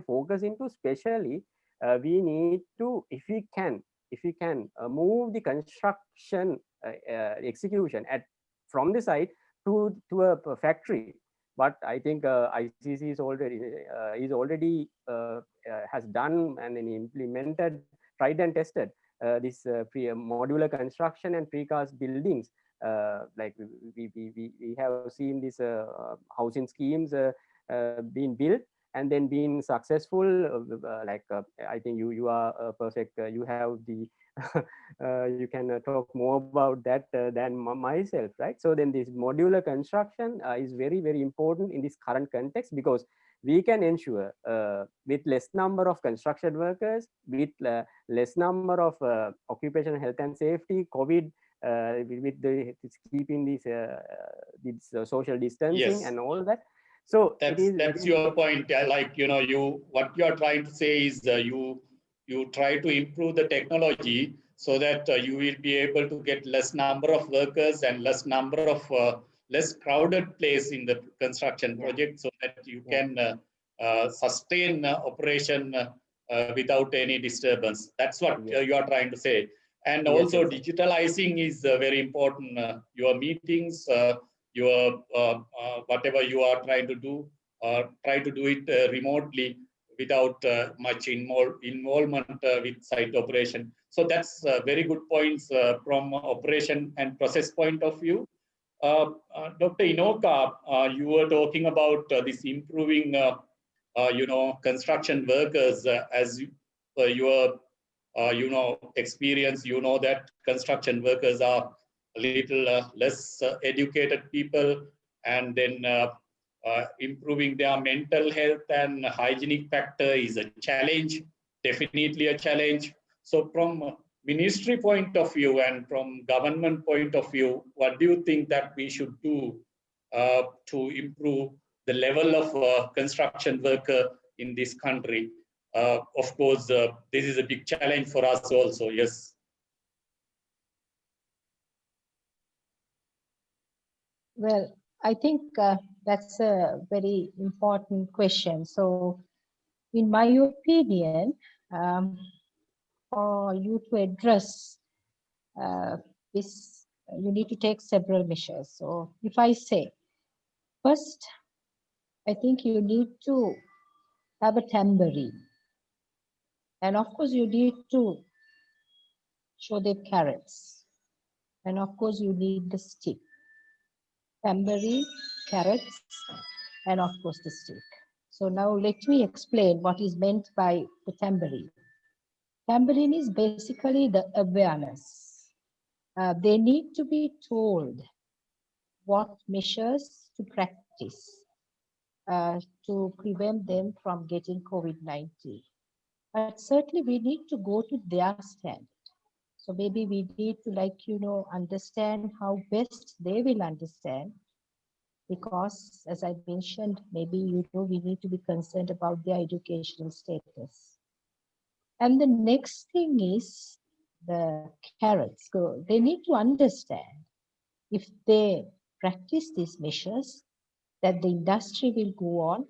focus into. Especially we need to, if we can move the construction execution from the site to a factory. But I think ICC is already has done and then implemented, tried and tested this modular construction and precast buildings. We have seen these housing schemes being built and then being successful. I think you are perfect. You have the you can talk more about that than myself, right? So then this modular construction is very important in this current context, because we can ensure with less number of construction workers, with less number of occupational health and safety, COVID with it's keeping this social distancing Yes. and all that. So That's your point. Like, what you are trying to say is you try to improve the technology so that you will be able to get less number of workers and less crowded place in the construction project, so that you can sustain operation without any disturbance. That's what you are trying to say. And also digitalizing is very important. Your meetings, your whatever you are trying to do, try to do it remotely without much involvement with site operation. So that's very good points from operation and process point of view. Dr. Inoka, you were talking about this improving, construction workers as your experience. That construction workers are a little less educated people, and then improving their mental health and hygienic factor is a challenge, definitely a challenge. So from ministry point of view and from government point of view, what do you think that we should do to improve the level of construction worker in this country? Of course, this is a big challenge for us also. Yes. Well, I think that's a very important question. So, in my opinion, for you to address this, you need to take several measures. So, if I say, first, I think you need to have a tambourine. And of course, you need to show them carrots. And of course, you need the stick. Tambourine, carrots, and of course the stick. So now let me explain what is meant by the tambourine. Tambourine is basically the awareness. They need to be told what measures to practice to prevent them from getting COVID-19. But certainly we need to go to their standard. So maybe we need to understand how best they will understand, because as I mentioned, maybe we need to be concerned about their educational status. And the next thing is the carrots. So they need to understand, if they practice these measures, that the industry will go on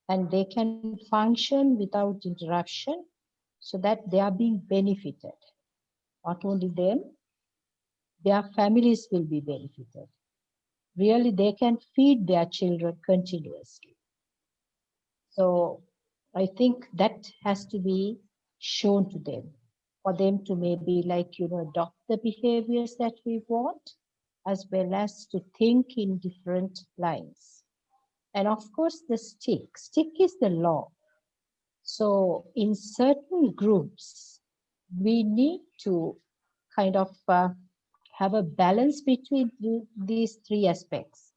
and they can function without interruption, so that they are being benefited. Not only them, their families will be benefited. Really, they can feed their children continuously. So I think that has to be shown to them, for them to maybe adopt the behaviors that we want, as well as to think in different lines. And of course, the stick is the law. So in certain groups, we need to kind of have a balance between these three aspects.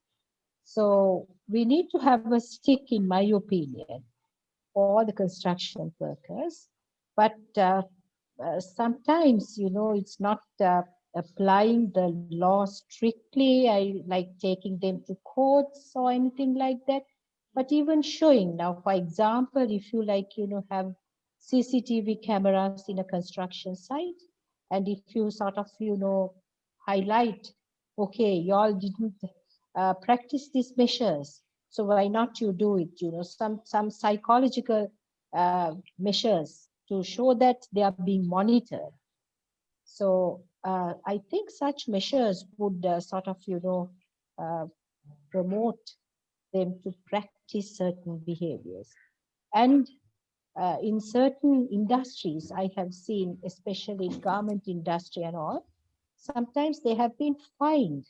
So we need to have a stick, in my opinion, for the construction workers. But sometimes, it's not applying the law strictly. I like taking them to courts or anything like that. But even showing now, for example, if you have CCTV cameras in a construction site, and if you sort of, highlight, okay, y'all didn't practice these measures, so why not you do it? Some psychological measures to show that they are being monitored. So I think such measures would sort of, promote them to practice certain behaviors. And in certain industries, I have seen, especially in garment industry and all, sometimes they have been fined.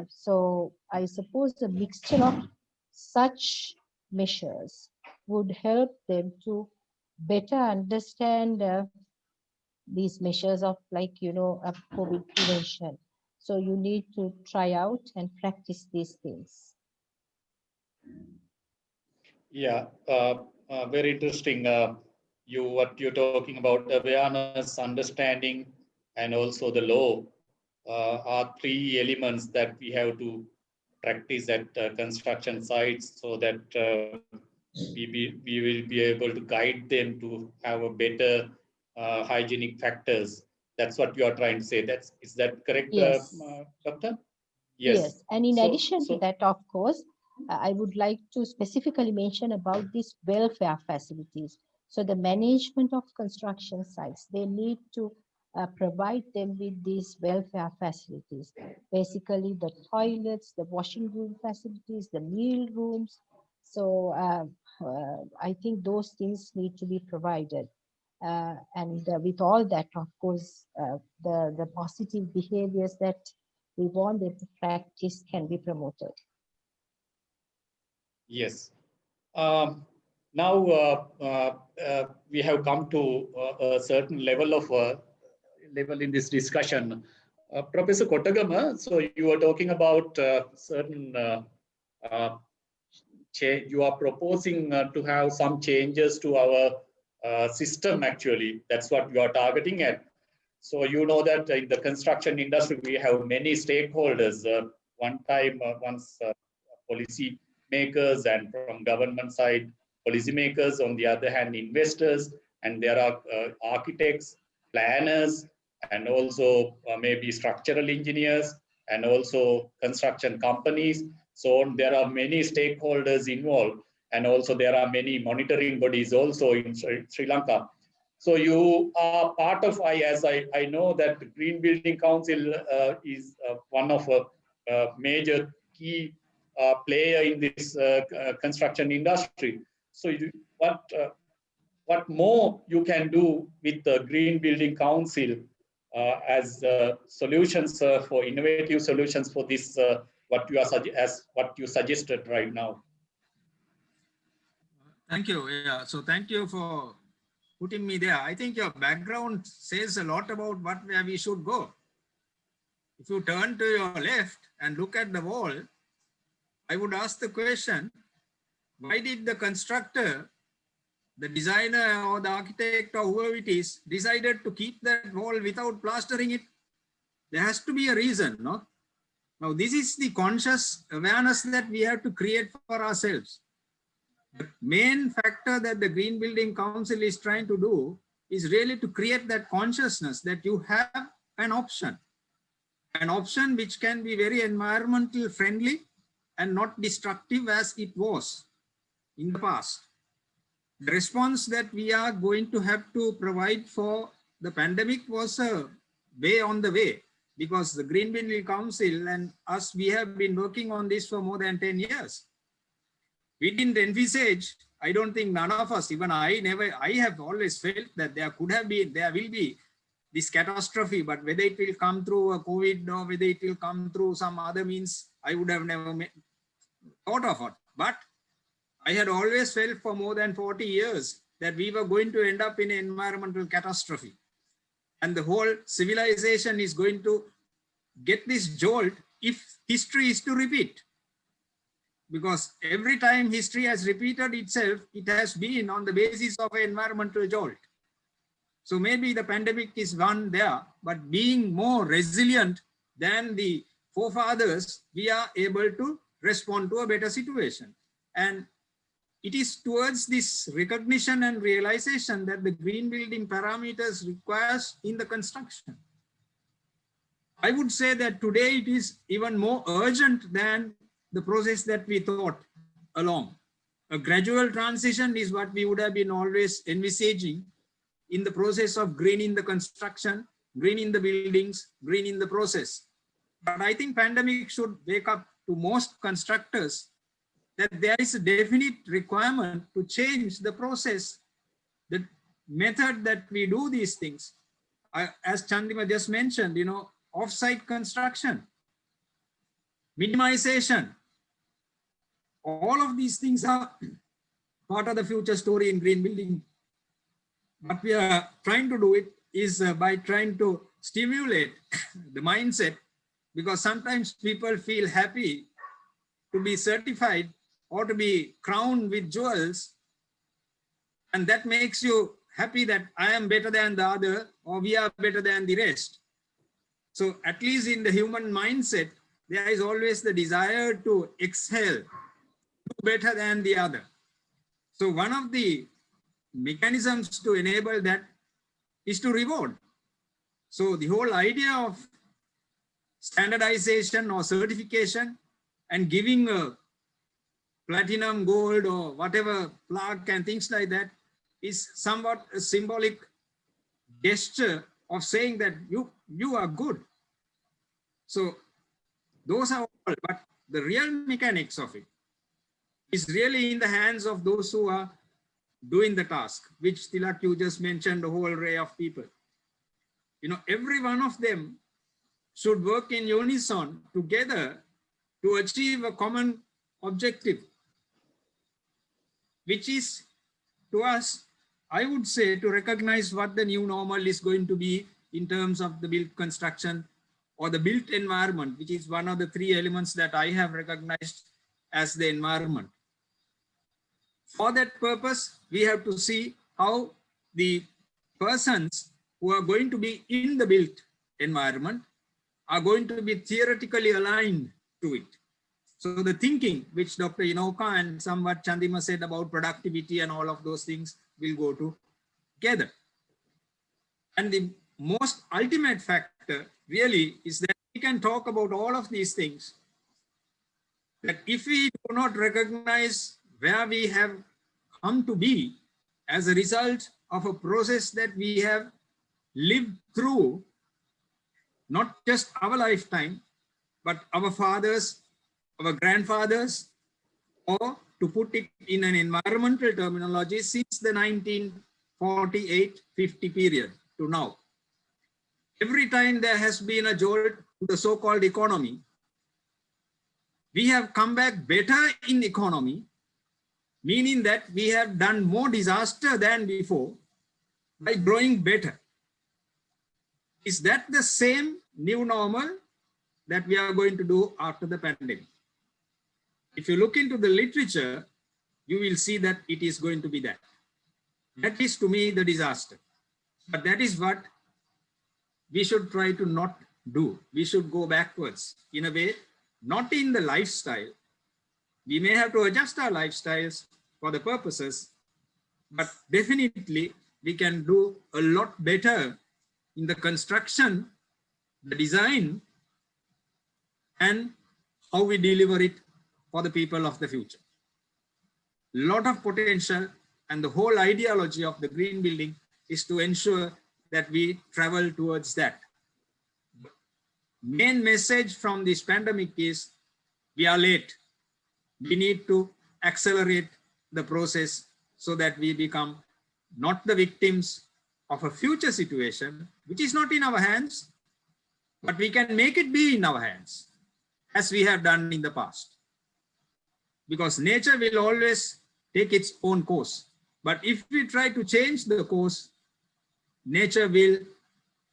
So I suppose a mixture of such measures would help them to better understand these measures of COVID prevention. So you need to try out and practice these things. Yeah, very interesting. What you're talking about, awareness, understanding, and also the law are three elements that we have to practice at construction sites, so that we will be able to guide them to have a better hygienic factors. That's what you are trying to say. Is that correct, Yes. Doctor? Yes. And in addition to so that, of course, I would like to specifically mention about these welfare facilities. So the management of construction sites, they need to provide them with these welfare facilities. Basically, the toilets, the washing room facilities, the meal rooms. So I think those things need to be provided. And with all that, of course, the positive behaviors that we want them to practice can be promoted. yes. Now we have come to a certain level of level in this discussion. Professor Kottagama, so you were talking about certain you are proposing to have some changes to our system. Actually, that's what you are targeting at. So you know that in the construction industry we have many stakeholders. Once policy makers, and from government side policy makers, on the other hand investors, and there are architects, planners, and also maybe structural engineers, and also construction companies. So there are many stakeholders involved, and also there are many monitoring bodies also in Sri Lanka. So you are part of, I know that the Green Building Council is one of a major key player in this construction industry. So what more you can do with the Green Building Council as solutions for innovative solutions for this, what you suggested right now? Thank you. Yeah. So thank you for putting me there. I think your background says a lot about where we should go. If you turn to your left and look at the wall, I would ask the question, why did the constructor, the designer or the architect or whoever it is, decided to keep that wall without plastering it? There has to be a reason, no? Now, this is the conscious awareness that we have to create for ourselves. The main factor that the Green Building Council is trying to do is really to create that consciousness that you have an option which can be very environmental friendly and not destructive as it was in the past. The response that we are going to have to provide for the pandemic was a way on the way, because the Green Building Council and us, we have been working on this for more than 10 years. We didn't envisage, I don't think none of us, even I have always felt that there will be this catastrophe, but whether it will come through a COVID or whether it will come through some other means, I would have never thought of it. But I had always felt for more than 40 years that we were going to end up in an environmental catastrophe. And the whole civilization is going to get this jolt if history is to repeat. Because every time history has repeated itself, it has been on the basis of an environmental jolt. So maybe the pandemic is one there, but being more resilient than the forefathers, we are able to respond to a better situation. And it is towards this recognition and realization that the green building parameters requires in the construction. I would say that today it is even more urgent than the process that we thought along. A gradual transition is what we would have been always envisaging in the process of greening the construction, greening the buildings, greening the process. But I think pandemic should wake up to most constructors that there is a definite requirement to change the process, the method that we do these things. As Chandima just mentioned, off-site construction, minimization, all of these things are part of the future story in green building. What we are trying to do it is by trying to stimulate the mindset, because sometimes people feel happy to be certified or to be crowned with jewels, and that makes you happy that I am better than the other or we are better than the rest. So at least in the human mindset, there is always the desire to excel, do better than the other. So one of the mechanisms to enable that is to reward. So the whole idea of standardization or certification and giving a platinum, gold, or whatever plaque and things like that is somewhat a symbolic gesture of saying that you are good. So those are all, but the real mechanics of it is really in the hands of those who are doing the task, which Tilak, you just mentioned, the whole array of people. You know, every one of them should work in unison together to achieve a common objective, which is to us, I would say, to recognize what the new normal is going to be in terms of the built construction or the built environment, which is one of the three elements that I have recognized as the environment. For that purpose, we have to see how the persons who are going to be in the built environment are going to be theoretically aligned to it. So the thinking which Dr. Inoka and somewhat Chandima said about productivity and all of those things will go together. And the most ultimate factor really is that we can talk about all of these things, that if we do not recognize where we have come to be as a result of a process that we have lived through, not just our lifetime, but our fathers, our grandfathers, or to put it in an environmental terminology, since the 1948-50 period to now. Every time there has been a jolt to the so-called economy, we have come back better in economy, meaning that we have done more disaster than before by growing better. Is that the same new normal that we are going to do after the pandemic? If you look into the literature, you will see that it is going to be that. That is, to me, the disaster. But that is what we should try to not do. We should go backwards in a way, not in the lifestyle. We may have to adjust our lifestyles for the purposes, but definitely we can do a lot better in the construction, the design, and how we deliver it for the people of the future. Lot of potential, and the whole ideology of the green building is to ensure that we travel towards that. Main message from this pandemic is we are late. We need to accelerate the process so that we become not the victims of a future situation, which is not in our hands, but we can make it be in our hands, as we have done in the past. Because nature will always take its own course. But if we try to change the course, nature will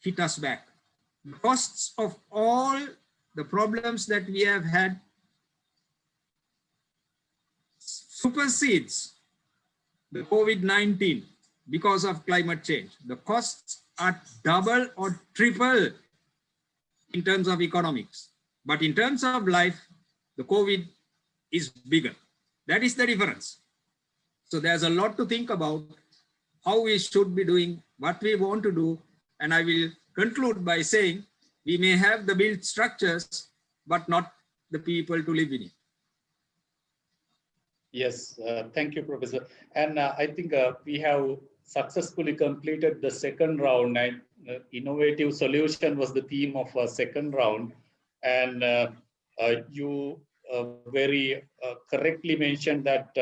hit us back. The costs of all the problems that we have had supersedes the COVID-19 because of climate change. The costs are double or triple in terms of economics. But in terms of life, the COVID is bigger. That is the difference. So there's a lot to think about how we should be doing, what we want to do. And I will conclude by saying we may have the built structures, but not the people to live in it. Yes, thank you, Professor. And I think we have successfully completed the second round. Innovative solution was the theme of our second round. And you very correctly mentioned that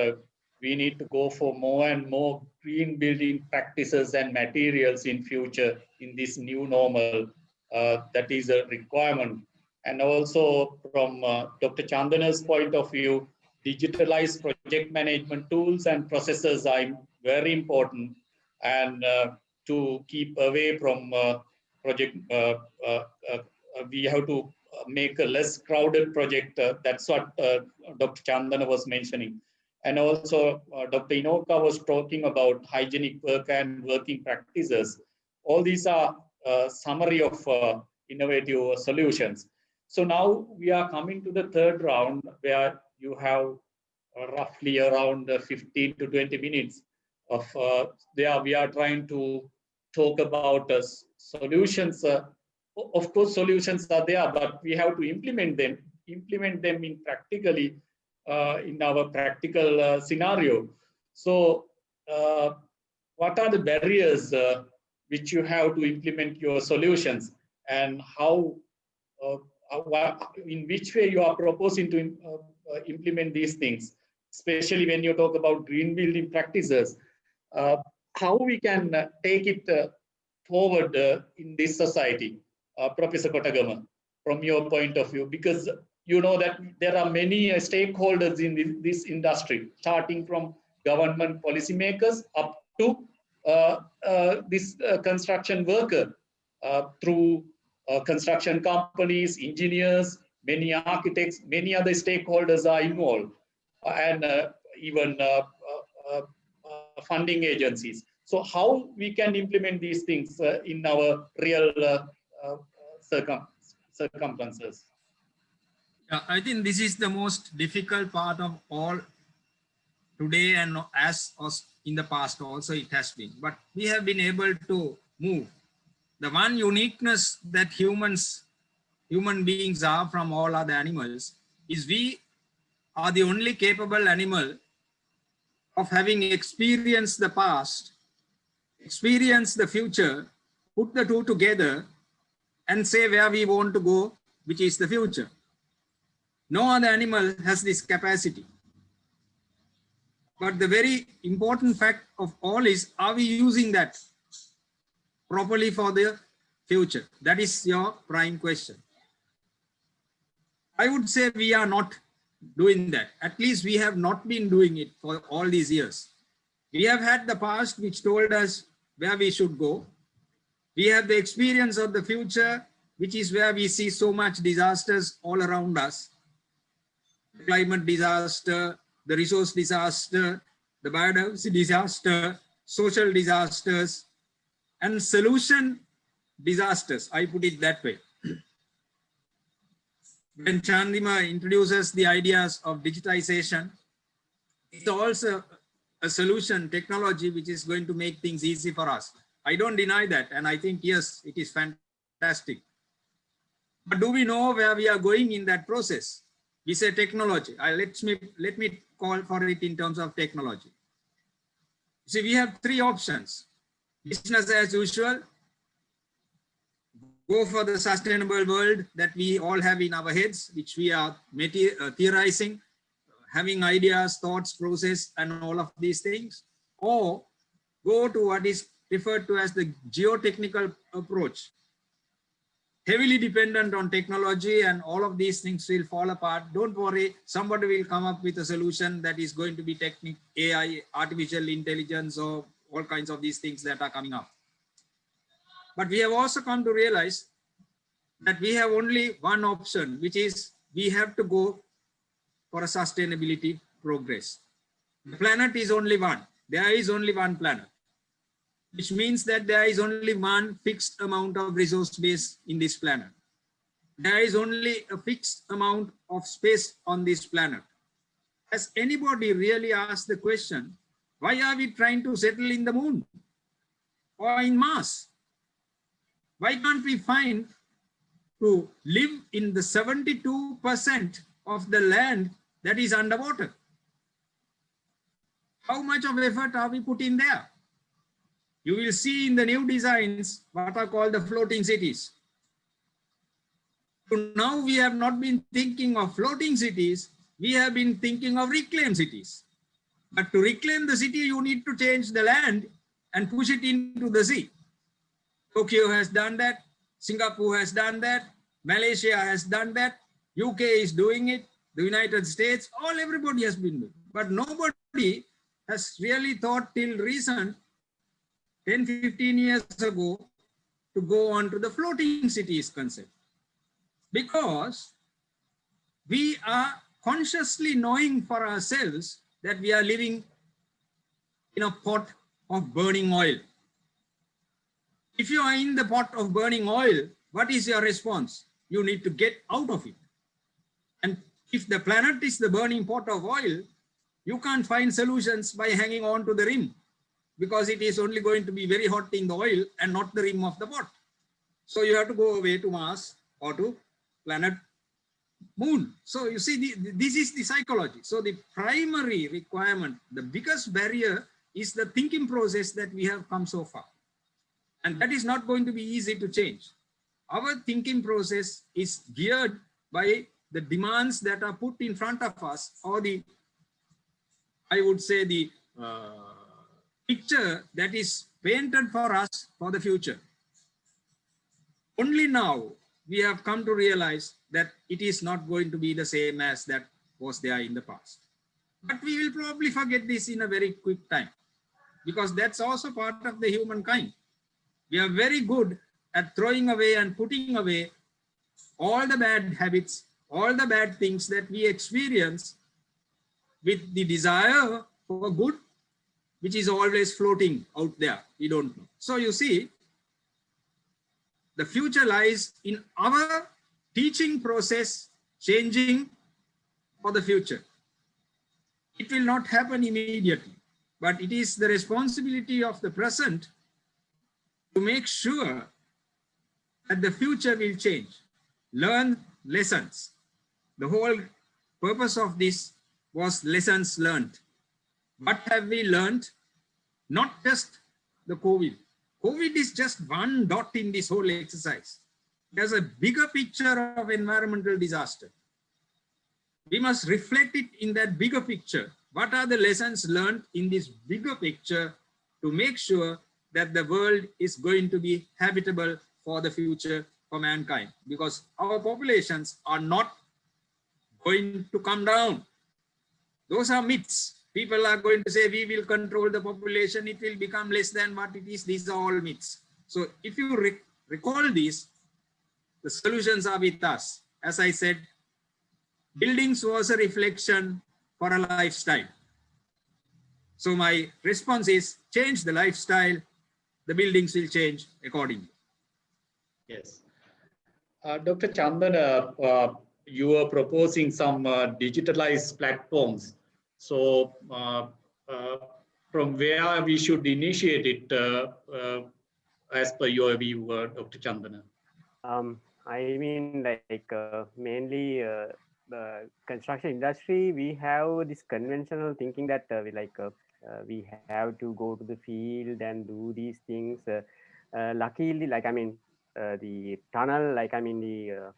we need to go for more and more green building practices and materials in future in this new normal. That is a requirement. And also from Dr. Chandana's point of view, digitalized project management tools and processes are very important, and to keep away from project, we have to make a less crowded project. That's what Dr. Chandana was mentioning. And also Dr. Inoka was talking about hygienic work and working practices. All these are summary of innovative solutions. So now we are coming to the third round where you have roughly around 15 to 20 minutes of there we are trying to talk about solutions. Of course, solutions are there, but we have to implement them in practically in our practical scenario. So what are the barriers which you have to implement your solutions, and how in which way you are proposing to implement these things, especially when you talk about green building practices, how we can take it forward in this society, Professor Kotagama, from your point of view, because you know that there are many stakeholders in this industry, starting from government policymakers up to this construction worker, through construction companies, engineers, many architects, many other stakeholders are involved, and even funding agencies. So how we can implement these things in our real circumstances? Yeah, I think this is the most difficult part of all today, and as in the past also it has been. But we have been able to move. The one uniqueness that human beings are from all other animals is we are the only capable animal of having experienced the past, experienced the future, put the two together and say where we want to go, which is the future. No other animal has this capacity. But the very important fact of all is, are we using that properly for the future? That is your prime question. I would say we are not doing that. At least we have not been doing it for all these years. We have had the past which told us where we should go. We have the experience of the future, which is where we see so much disasters all around us. Climate disaster, the resource disaster, the biodiversity disaster, social disasters, and solution disasters, I put it that way. When Chandima introduces the ideas of digitization, it's also a solution technology which is going to make things easy for us. I don't deny that, and I think, yes, it is fantastic. But do we know where we are going in that process? We say technology. Let me call for it in terms of technology. See, we have three options. Business as usual, go for the sustainable world that we all have in our heads, which we are theorizing, having ideas, thoughts, process, and all of these things, or go to what is referred to as the geotechnical approach, heavily dependent on technology, and all of these things will fall apart. Don't worry, somebody will come up with a solution that is going to be AI, artificial intelligence, or all kinds of these things that are coming up. But we have also come to realize that we have only one option, which is we have to go for a sustainability progress. The planet is only one. There is only one planet, which means that there is only one fixed amount of resource base in this planet. There is only a fixed amount of space on this planet. Has anybody really asked the question, why are we trying to settle in the moon or in Mars? Why can't we find to live in the 72% of the land that is underwater? How much of effort are we putting there? You will see in the new designs what are called the floating cities. So now we have not been thinking of floating cities, we have been thinking of reclaimed cities. But to reclaim the city, you need to change the land and push it into the sea. Tokyo has done that, Singapore has done that, Malaysia has done that, UK is doing it, the United States, everybody has been doing it. But nobody has really thought till recent 10, 15 years ago to go on to the floating cities concept. Because we are consciously knowing for ourselves that we are living in a pot of burning oil. If you are in the pot of burning oil, what is your response? You need to get out of it. And if the planet is the burning pot of oil, you can't find solutions by hanging on to the rim, because it is only going to be very hot in the oil and not the rim of the pot. So you have to go away to Mars or to planet Moon. So you see, this is the psychology. So the primary requirement, the biggest barrier is the thinking process that we have come so far. And that is not going to be easy to change. Our thinking process is geared by the demands that are put in front of us, or the, I would say, the picture that is painted for us for the future. Only now we have come to realize that it is not going to be the same as that was there in the past. But we will probably forget this in a very quick time, because that's also part of the humankind. We are very good at throwing away and putting away all the bad habits, all the bad things that we experience, with the desire for good, which is always floating out there. We don't know. So you see, the future lies in our teaching process changing for the future. It will not happen immediately, but it is the responsibility of the present to make sure that the future will change. Learn lessons. The whole purpose of this was lessons learned. What have we learned? Not just the COVID. COVID is just one dot in this whole exercise. There's a bigger picture of environmental disaster. We must reflect it in that bigger picture. What are the lessons learned in this bigger picture to make sure that the world is going to be habitable for the future for mankind? Because our populations are not going to come down. Those are myths. People are going to say, we will control the population, it will become less than what it is. These are all myths. So if you recall these, the solutions are with us. As I said, buildings was a reflection for a lifestyle. So my response is, change the lifestyle, the buildings will change accordingly. Yes. Dr. Chandana, you are proposing some digitalized platforms. So from where we should initiate it as per your view, Dr. Chandana? I mean, like mainly the construction industry, we have this conventional thinking that we have to go to the field and do these things. Luckily, like I mean, the tunnel, like I mean, the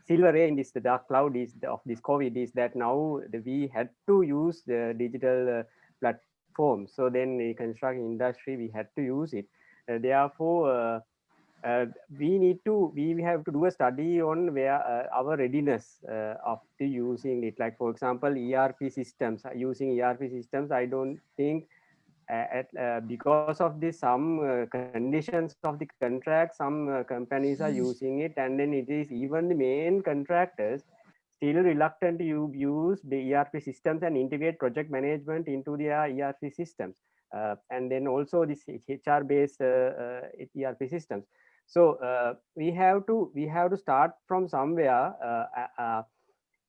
silver ray in this the dark cloud is of this COVID is that now we had to use the digital platform. So then the construction industry, we had to use it. Therefore, we have to do a study on where our readiness of the using it. Like for example, ERP systems. Using ERP systems, I don't think because of this some conditions of the contract, some companies are using it, and then it is even the main contractors still reluctant to use the ERP systems and integrate project management into their ERP systems, and then also this HR based ERP systems. So we have to start from somewhere.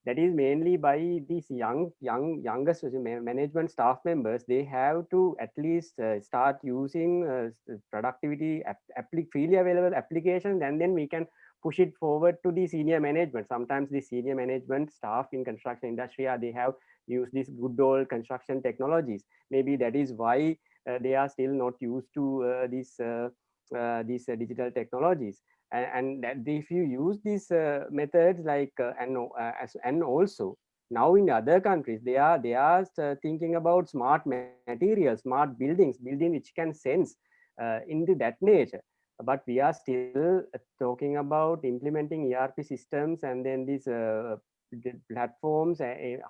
That is mainly by these youngest management staff members. They have to at least start using productivity freely available applications, and then we can push it forward to the senior management. Sometimes the senior management staff in construction industry they have used these good old construction technologies. Maybe that is why they are still not used to these digital technologies. And if you use these methods like and also now in other countries they are thinking about smart materials, smart building which can sense into that nature. But we are still talking about implementing ERP systems and then these platforms,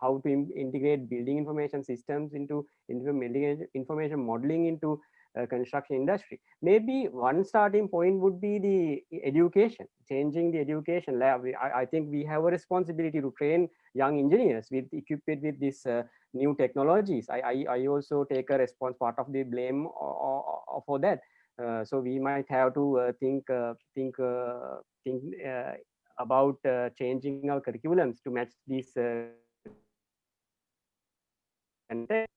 how to integrate building information systems into information modeling into construction industry. Maybe one starting point would be the education, changing the education lab. I think we have a responsibility to train young engineers equipped with this new technologies. I also take a part of the blame for that. So we might have to think think about changing our curriculums to match these content.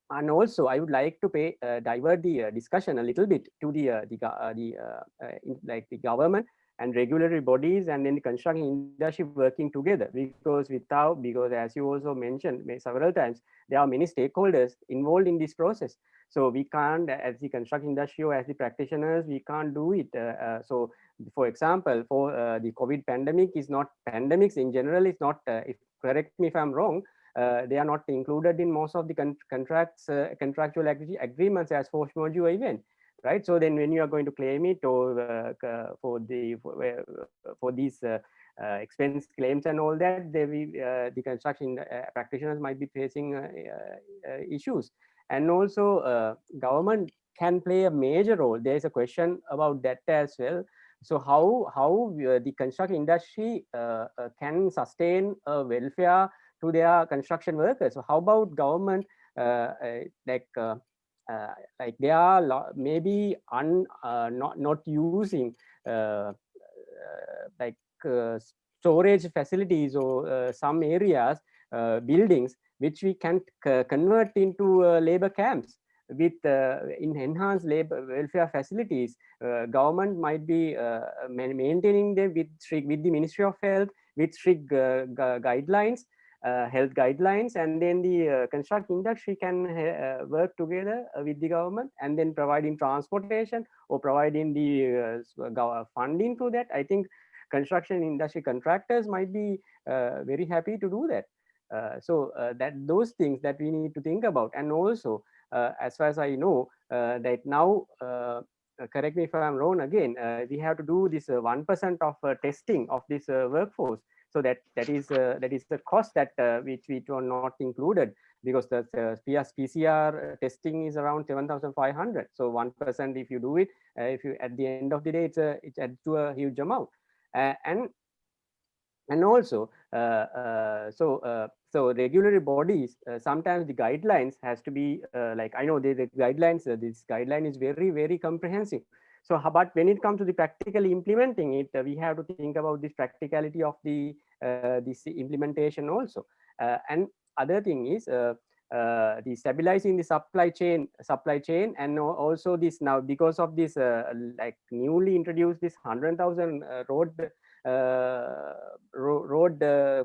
And also, I would like to divert the discussion a little bit to like the government and regulatory bodies and then the construction industry working together, because as you also mentioned several times, there are many stakeholders involved in this process. So we can't, as the construction industry or as the practitioners, we can't do it. So for example, for the COVID pandemic is not, pandemics in general is not, if correct me if I'm wrong, they are not included in most of the contractual agreements as force majeure event, right? So then when you are going to claim it or for these expense claims and all that, the construction practitioners might be facing issues. And also government can play a major role. There is a question about that as well. So how the construction industry can sustain welfare to their construction workers? So how about government, like they are maybe not using like storage facilities or some areas, buildings which we can convert into labor camps with enhanced labor welfare facilities. Government might be maintaining them with the Ministry of Health, with strict guidelines, health guidelines, and then the construction industry can work together with the government and then providing transportation or providing the funding to that. I think construction industry contractors might be very happy to do that. So that those things that we need to think about. And also as far as I know, that now correct me if I'm wrong again, we have to do this 1% of testing of this workforce. So that is the cost that which we are not included, because the PCR testing is around 7,500. So 1%, if you do it, if you at the end of the day, it adds to a huge amount. And also so regulatory bodies, sometimes the guidelines has to be like, I know the guidelines, this guideline is very comprehensive. So but when it comes to the practically implementing it, we have to think about this practicality of the this implementation also. And other thing is the stabilizing the supply chain, and also this now, because of this like newly introduced this 100,000 road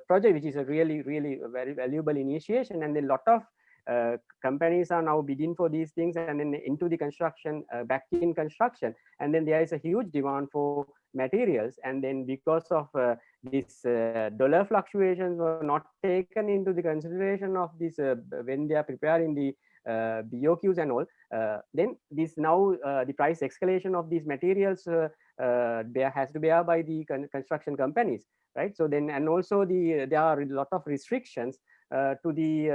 project, which is a really very valuable initiation, and then a lot of companies are now bidding for these things and then into the construction, back in construction, and then there is a huge demand for materials. And then because of this dollar fluctuations were not taken into the consideration of this when they are preparing the BOQs and all, then this now the price escalation of these materials there has to bear by the construction companies, right? So then, and also there are a lot of restrictions to the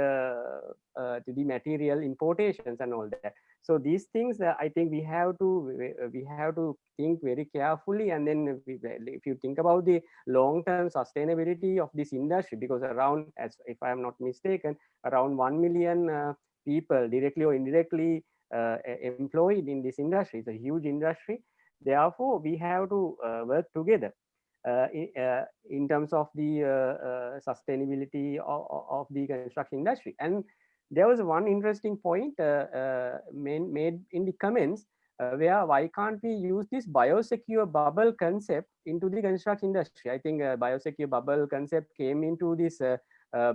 material importations and all that. So these things I think we have to think very carefully. And then if you think about the long-term sustainability of this industry, because around, as if I am not mistaken, around 1 million people directly or indirectly employed in this industry. It's a huge industry. Therefore, we have to work together in terms of the sustainability of the construction industry. And there was one interesting point made in the comments where why can't we use this biosecure bubble concept into the construction industry? I think biosecure bubble concept came into this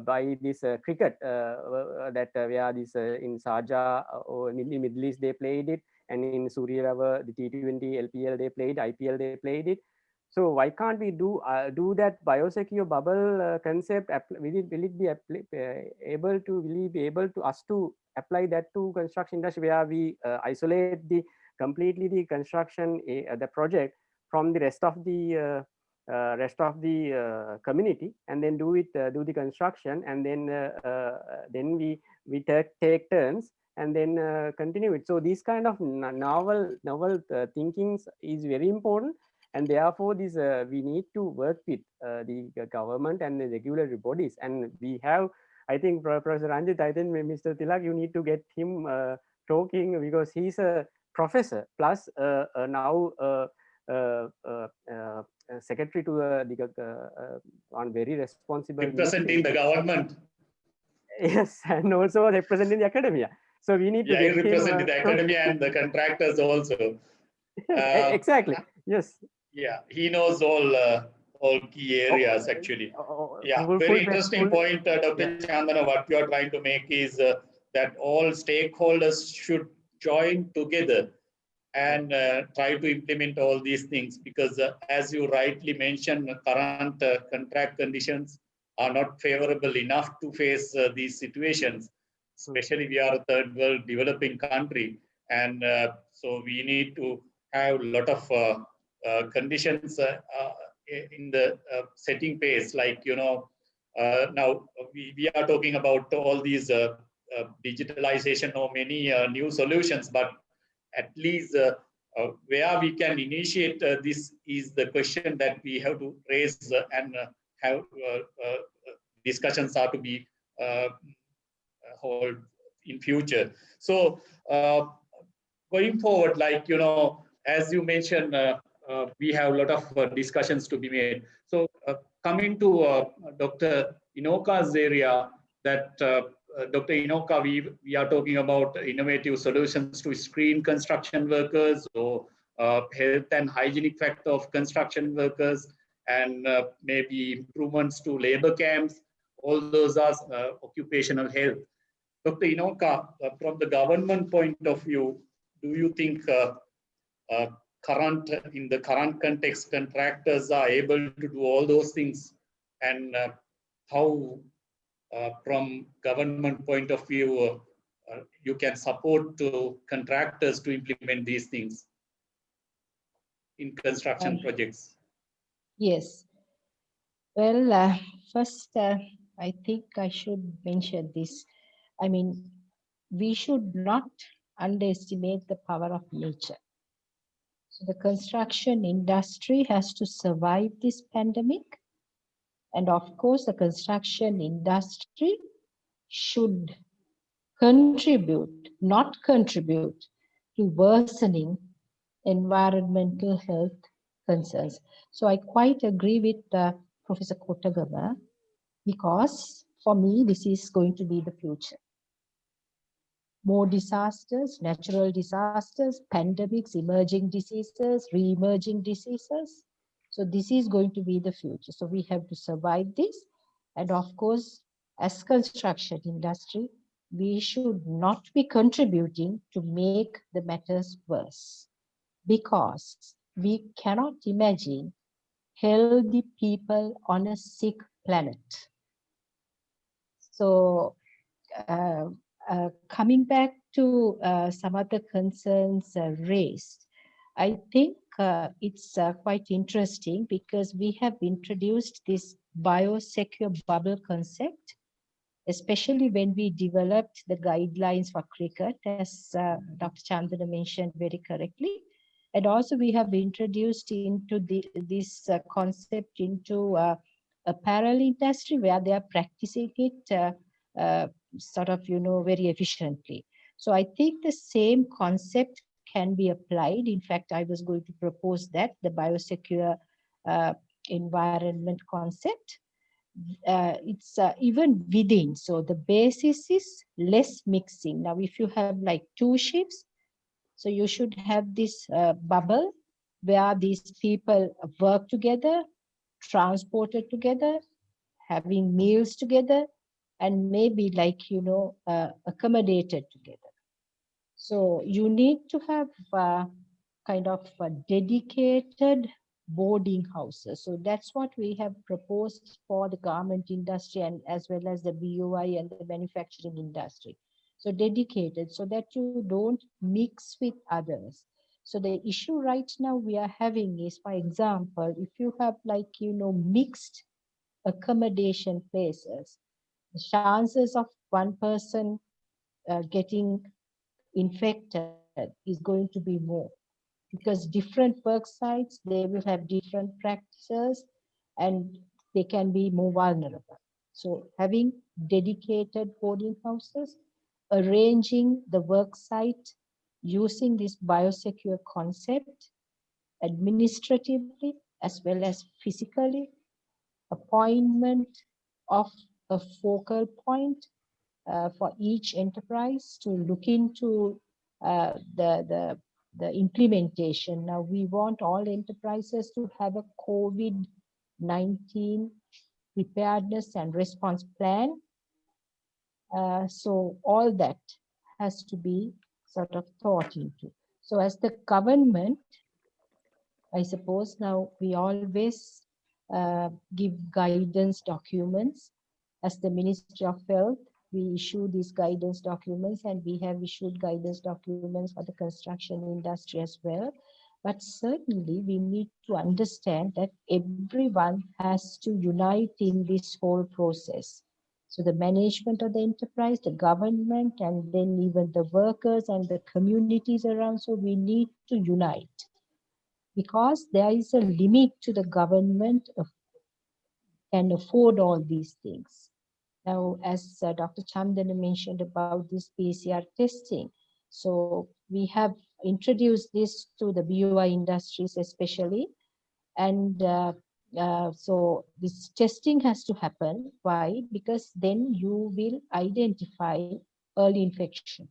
by this cricket that where this in Sharjah or in the Middle East they played it, and in Surya, the T20 LPL they played, IPL they played it. So why can't we do that biosecure bubble concept? Will it be able to us to apply that to construction industry, where we isolate completely the construction the project from the rest of the community, and then do the construction, and then we take turns and then continue it. So these kind of novel thinkings is very important, and therefore this we need to work with the government and the regulatory bodies. And we have, I think, Professor Ranjit, I think Mr. Tilak, you need to get him talking, because he's a professor plus now secretary to one very responsible representing the government. Yes, and also representing the academia. So we need to get representing him, the academia and the contractors also. Exactly. Yes. Yeah, he knows all key areas actually. Yeah, very interesting point, Dr. Chandana. What you are trying to make is that all stakeholders should join together and try to implement all these things, because as you rightly mentioned, current contract conditions are not favorable enough to face these situations. Especially we are a third world developing country, and so we need to have a lot of conditions in the setting pace, like now we are talking about all these digitalization or many new solutions, but at least where we can initiate this is the question that we have to raise and have discussions are to be held in future. So going forward, like, as you mentioned, we have a lot of discussions to be made. So coming to Dr. Inoka's area, that Dr. Inoka, we are talking about innovative solutions to screen construction workers, or health and hygienic factor of construction workers, and maybe improvements to labor camps. All those are occupational health. Dr. Inoka, from the government point of view, do you think in the current context, contractors are able to do all those things? And how, from government point of view, you can support to contractors to implement these things in construction projects? Yes. Well, first, I think I should mention this. I mean, we should not underestimate the power of nature. So the construction industry has to survive this pandemic. And of course, the construction industry should not contribute to worsening environmental health concerns. So I quite agree with Professor Kotagama, because for me, this is going to be the future. More disasters, natural disasters, pandemics, emerging diseases, re-emerging diseases. So this is going to be the future. So we have to survive this. And of course, as construction industry, we should not be contributing to make the matters worse, because we cannot imagine healthy people on a sick planet. So coming back to some other concerns raised, I think it's quite interesting, because we have introduced this biosecure bubble concept, especially when we developed the guidelines for cricket, as Dr. Chandana mentioned very correctly. And also we have introduced into this concept into apparel industry, where they are practicing it sort of, very efficiently. So I think the same concept can be applied. In fact, I was going to propose that, the biosecure environment concept. It's even within. So the basis is less mixing. Now, if you have like two ships, so you should have this bubble where these people work together, transported together, having meals together, and maybe like, accommodated together. So you need to have kind of a dedicated boarding houses. So that's what we have proposed for the garment industry, and as well as the BOI and the manufacturing industry. So dedicated, so that you don't mix with others. So the issue right now we are having is, for example, if you have like, mixed accommodation places, the chances of one person getting infected is going to be more, because different work sites, they will have different practices, and they can be more vulnerable. So having dedicated boarding houses, arranging the work site using this biosecure concept, administratively as well as physically, appointment of a focal point for each enterprise to look into the implementation. Now, we want all enterprises to have a COVID-19 preparedness and response plan. So all that has to be sort of thought into. So as the government, I suppose now we always give guidance documents. As the Ministry of Health, we issue these guidance documents, and we have issued guidance documents for the construction industry as well. But certainly we need to understand that everyone has to unite in this whole process. So the management of the enterprise, the government, and then even the workers and the communities around. So we need to unite, because there is a limit to the government can afford all these things. Now, as Dr. Chandana mentioned about this PCR testing, so we have introduced this to the BOI industries especially, and so this testing has to happen. Why? Because then you will identify early infection.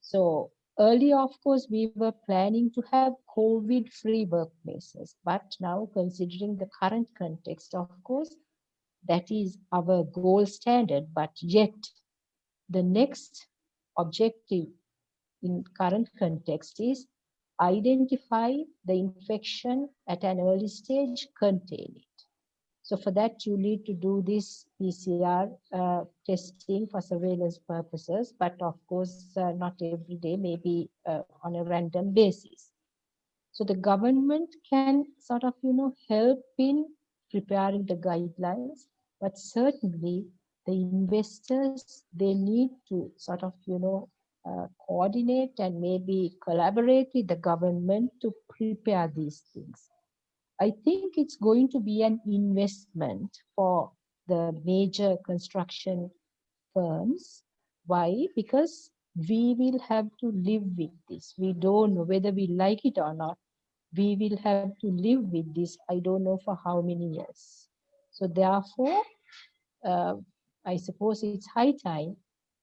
So earlier, of course, we were planning to have COVID-free workplaces, but now considering the current context, of course, that is our gold standard, but yet the next objective in current context is identify the infection at an early stage, contain it. So for that, you need to do this PCR testing for surveillance purposes, but of course, not every day, maybe on a random basis. So the government can sort of, help in preparing the guidelines, but certainly the investors, they need to sort of, coordinate and maybe collaborate with the government to prepare these things. I think it's going to be an investment for the major construction firms. Why? Because we will have to live with this. We don't know whether we like it or not. We will have to live with this. I don't know for how many years. So therefore, I suppose it's high time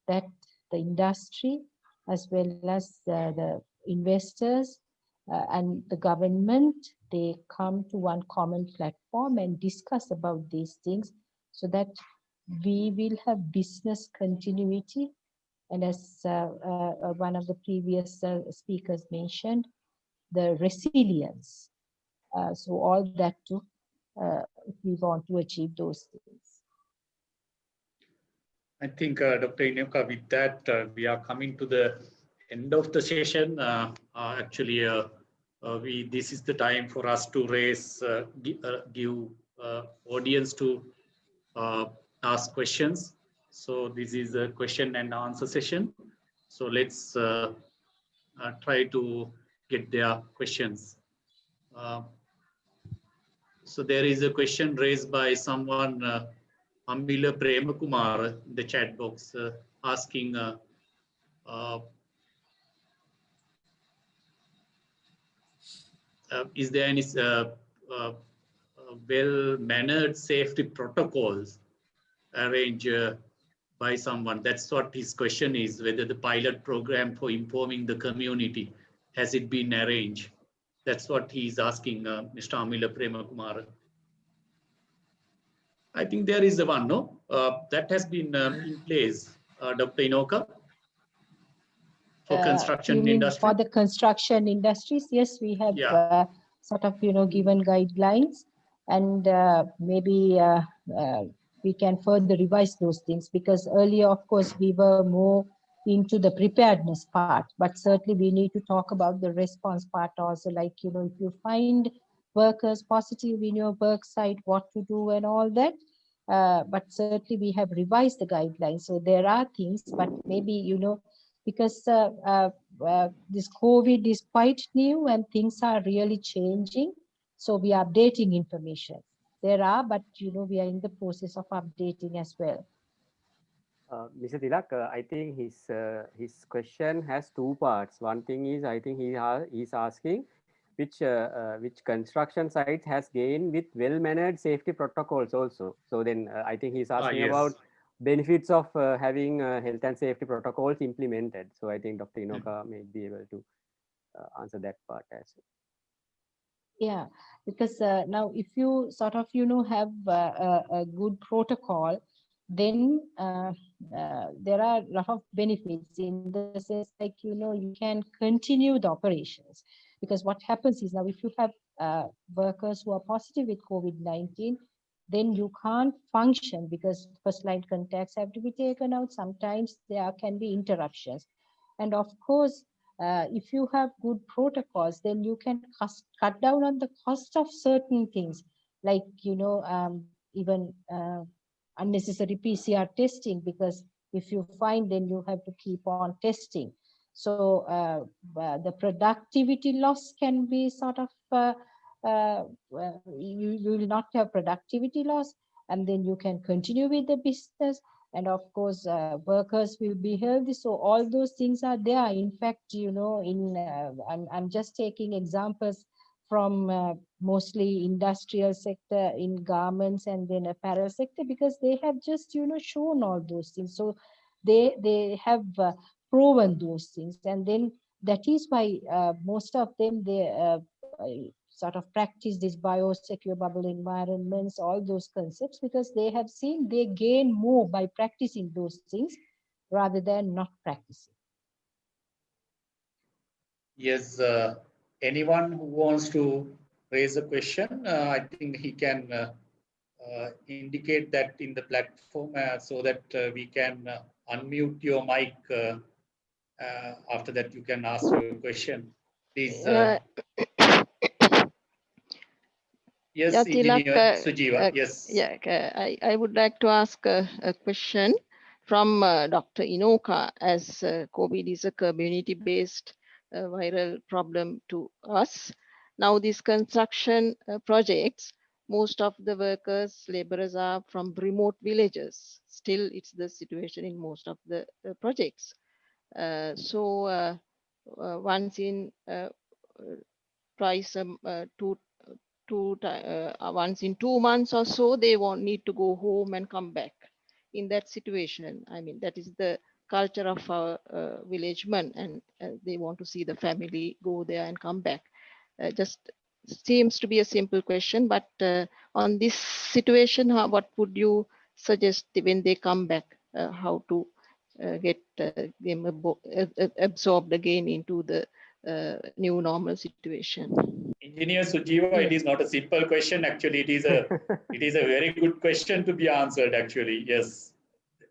that the industry, as well as the investors and the government, they come to one common platform and discuss about these things, so that we will have business continuity. And as one of the previous speakers mentioned, the resilience. So all that too, if we want to achieve those things. I think, Dr. Inuka, with that, we are coming to the end of the session. Actually, this is the time for us to give audience to ask questions. So this is a question and answer session. So let's try to get their questions. So there is a question raised by someone, Amila Premakumar, in the chat box, asking, is there any well-mannered safety protocols arranged by someone? That's what his question is, whether the pilot program for informing the community, has it been arranged? That's what he's asking, Mr. Amila Premakumar. I think there is one, no? That has been in place, Dr. Inoka, for construction you mean industry. For the construction industries, yes, we have sort of, given guidelines, and maybe we can further revise those things, because earlier, of course, we were more into the preparedness part, but certainly we need to talk about the response part also, like, if you find workers positive in your work site, what to do and all that. But certainly we have revised the guidelines. So there are things, but maybe, because this COVID is quite new and things are really changing. So we are updating information. There are, but we are in the process of updating as well. Mr. Tilak, I think his question has two parts. One thing is, I think he's asking which construction sites has gained with well-mannered safety protocols also. So then I think he's asking yes. about benefits of having health and safety protocols implemented. So I think Dr. Inoka may be able to answer that part as well. Yeah, because now if you sort of, have a good protocol, then there are a lot of benefits in the sense like, you can continue the operations. Because what happens is now if you have workers who are positive with COVID-19, then you can't function because first line contacts have to be taken out. Sometimes there can be interruptions. And of course, if you have good protocols, then you can cut down on the cost of certain things, like, even unnecessary PCR testing, because if you find, then you have to keep on testing. So the productivity loss can be sort of, you will not have productivity loss, and then you can continue with the business. And of course, workers will be healthy. So all those things are there. In fact, I'm just taking examples from mostly industrial sector in garments and then apparel sector, because they have just, shown all those things. So they have proven those things. And then that is why most of them, they sort of practice this biosecure bubble environments, all those concepts, because they have seen they gain more by practicing those things rather than not practicing. Yes, anyone who wants to raise a question, I think he can indicate that in the platform so that we can unmute your mic. After that, you can ask your question. Please. Yes, Yeah, Engineer Tilak, Sujiva. Yes. Yeah, I would like to ask a question from Dr. Inoka, as COVID is a community-based viral problem to us. Now, these construction projects, most of the workers, laborers are from remote villages. Still, it's the situation in most of the projects. So once in twice once in 2 months or so, they won't need to go home and come back. In that situation, I mean, that is the culture of our village men, and they want to see the family go there and come back. Just seems to be a simple question, but on this situation, what would you suggest when they come back? How to get them absorbed again into the new normal situation? Engineer Sujiva, it is not a simple question. Actually, it is a very good question to be answered. Actually, yes,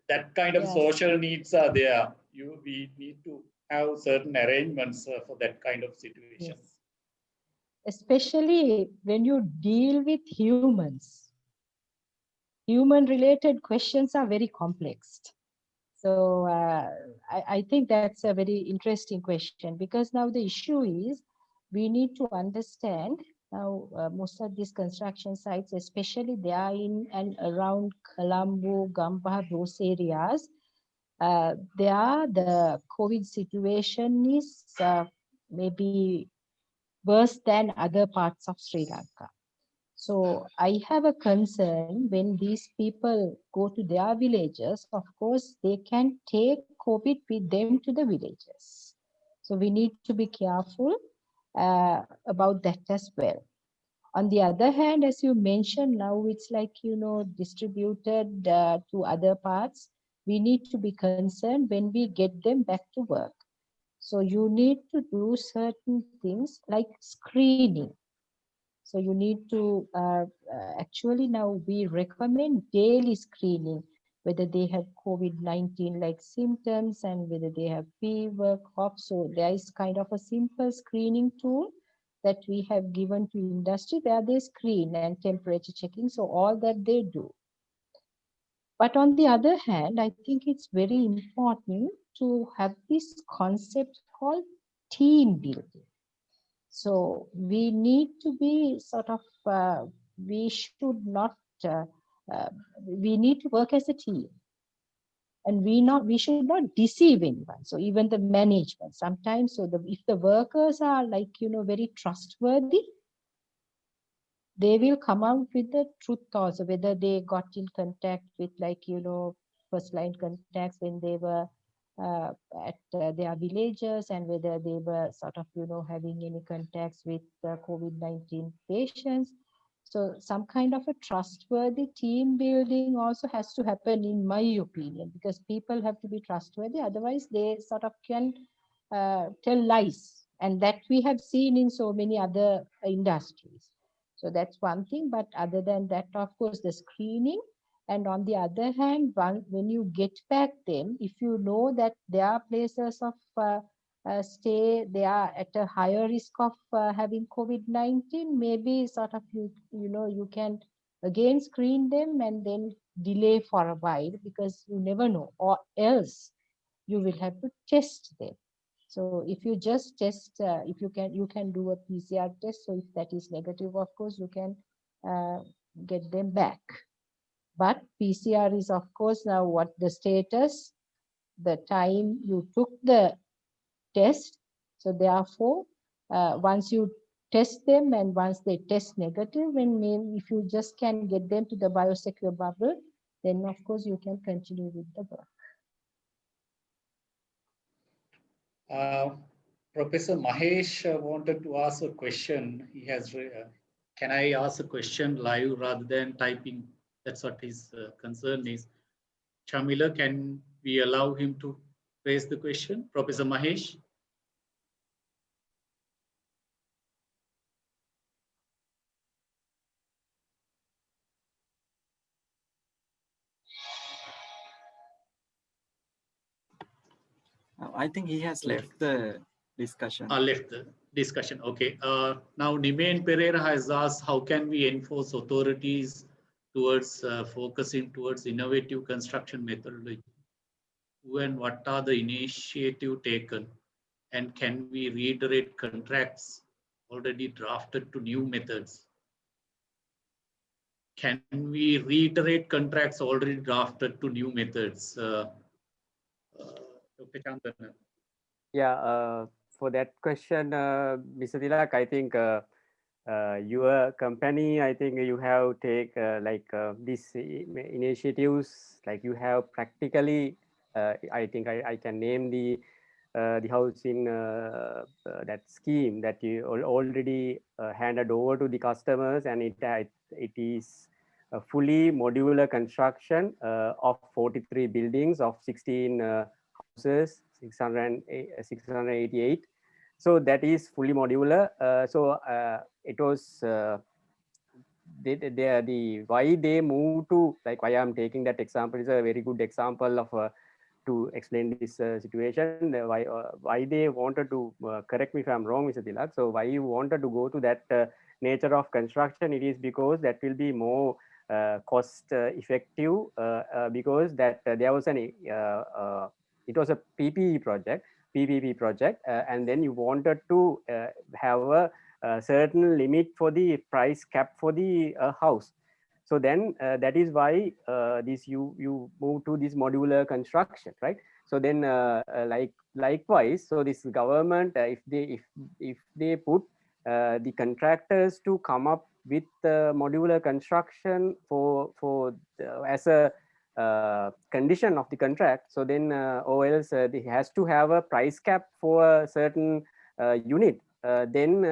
that kind of social needs are there. We need to have certain arrangements for that kind of situations. Yes. Especially when you deal with humans. Human-related questions are very complex. So I think that's a very interesting question, because now the issue is we need to understand now most of these construction sites, especially they are in and around Colombo, Gambha, those areas. There the COVID situation is maybe worse than other parts of Sri Lanka. So I have a concern when these people go to their villages, of course, they can take COVID with them to the villages. So we need to be careful about that as well. On the other hand, as you mentioned, now it's like, distributed to other parts. We need to be concerned when we get them back to work. So you need to do certain things like screening. So you need to actually now we recommend daily screening, whether they have COVID-19 like symptoms and whether they have fever, cough. So there is kind of a simple screening tool that we have given to industry where they screen and temperature checking. So all that they do. But on the other hand, I think it's very important to have this concept called team building. So we need to be sort of, we should not, we need to work as a team. And we should not deceive anyone. So even the management sometimes, so if the workers are like, very trustworthy, they will come out with the truth also, whether they got in contact with first line contacts when they were at their villages, and whether they were sort of, having any contacts with COVID-19 patients. So some kind of a trustworthy team building also has to happen, in my opinion, because people have to be trustworthy. Otherwise, they sort of can tell lies. And that we have seen in so many other industries. So that's one thing. But other than that, of course, the screening. And on the other hand, when you get back them, if you know that there are places of stay, they are at a higher risk of having COVID-19, maybe sort of you can again screen them and then delay for a while, because you never know, or else you will have to test them. So if you just test, if you can do a PCR test. So if that is negative, of course, you can get them back. But PCR is, of course, now what the status, the time you took the test. So therefore, once you test them and once they test negative, and maybe if you just can get them to the biosecure bubble, then of course you can continue with the work. Professor Mahesh wanted to ask a question. He has, can I ask a question live rather than typing? That's what his concern is. Shamila, can we allow him to raise the question? Professor Mahesh? I think he has left the discussion. Left the discussion. Okay. Now, Nimain Pereira has asked, how can we enforce authorities towards focusing towards innovative construction methodology? Who and what are the initiative taken? And can we reiterate contracts already drafted to new methods? Can we reiterate contracts already drafted to new methods? Dr. Chandana. Yeah, for that question, Mr. Tilak, I think your company, I think you have take these initiatives, like you have practically, I think I can name the housing that scheme that you already handed over to the customers, and it is a fully modular construction of 43 buildings of 16 houses, 688. So that is fully modular. It was the why they moved to, like, why I'm taking that example is a very good example of to explain this situation. Why they wanted to correct me if I'm wrong, Mr. Tilak. So why you wanted to go to that nature of construction? It is because that will be more cost effective, because that there was it was a PPP project, and then you wanted to have a certain limit for the price cap for the house. So then that is why you move to this modular construction, right? So then likewise, so this government, if they put the contractors to come up with modular construction as a condition of the contract, so then or else they has to have a price cap for a certain unit. Then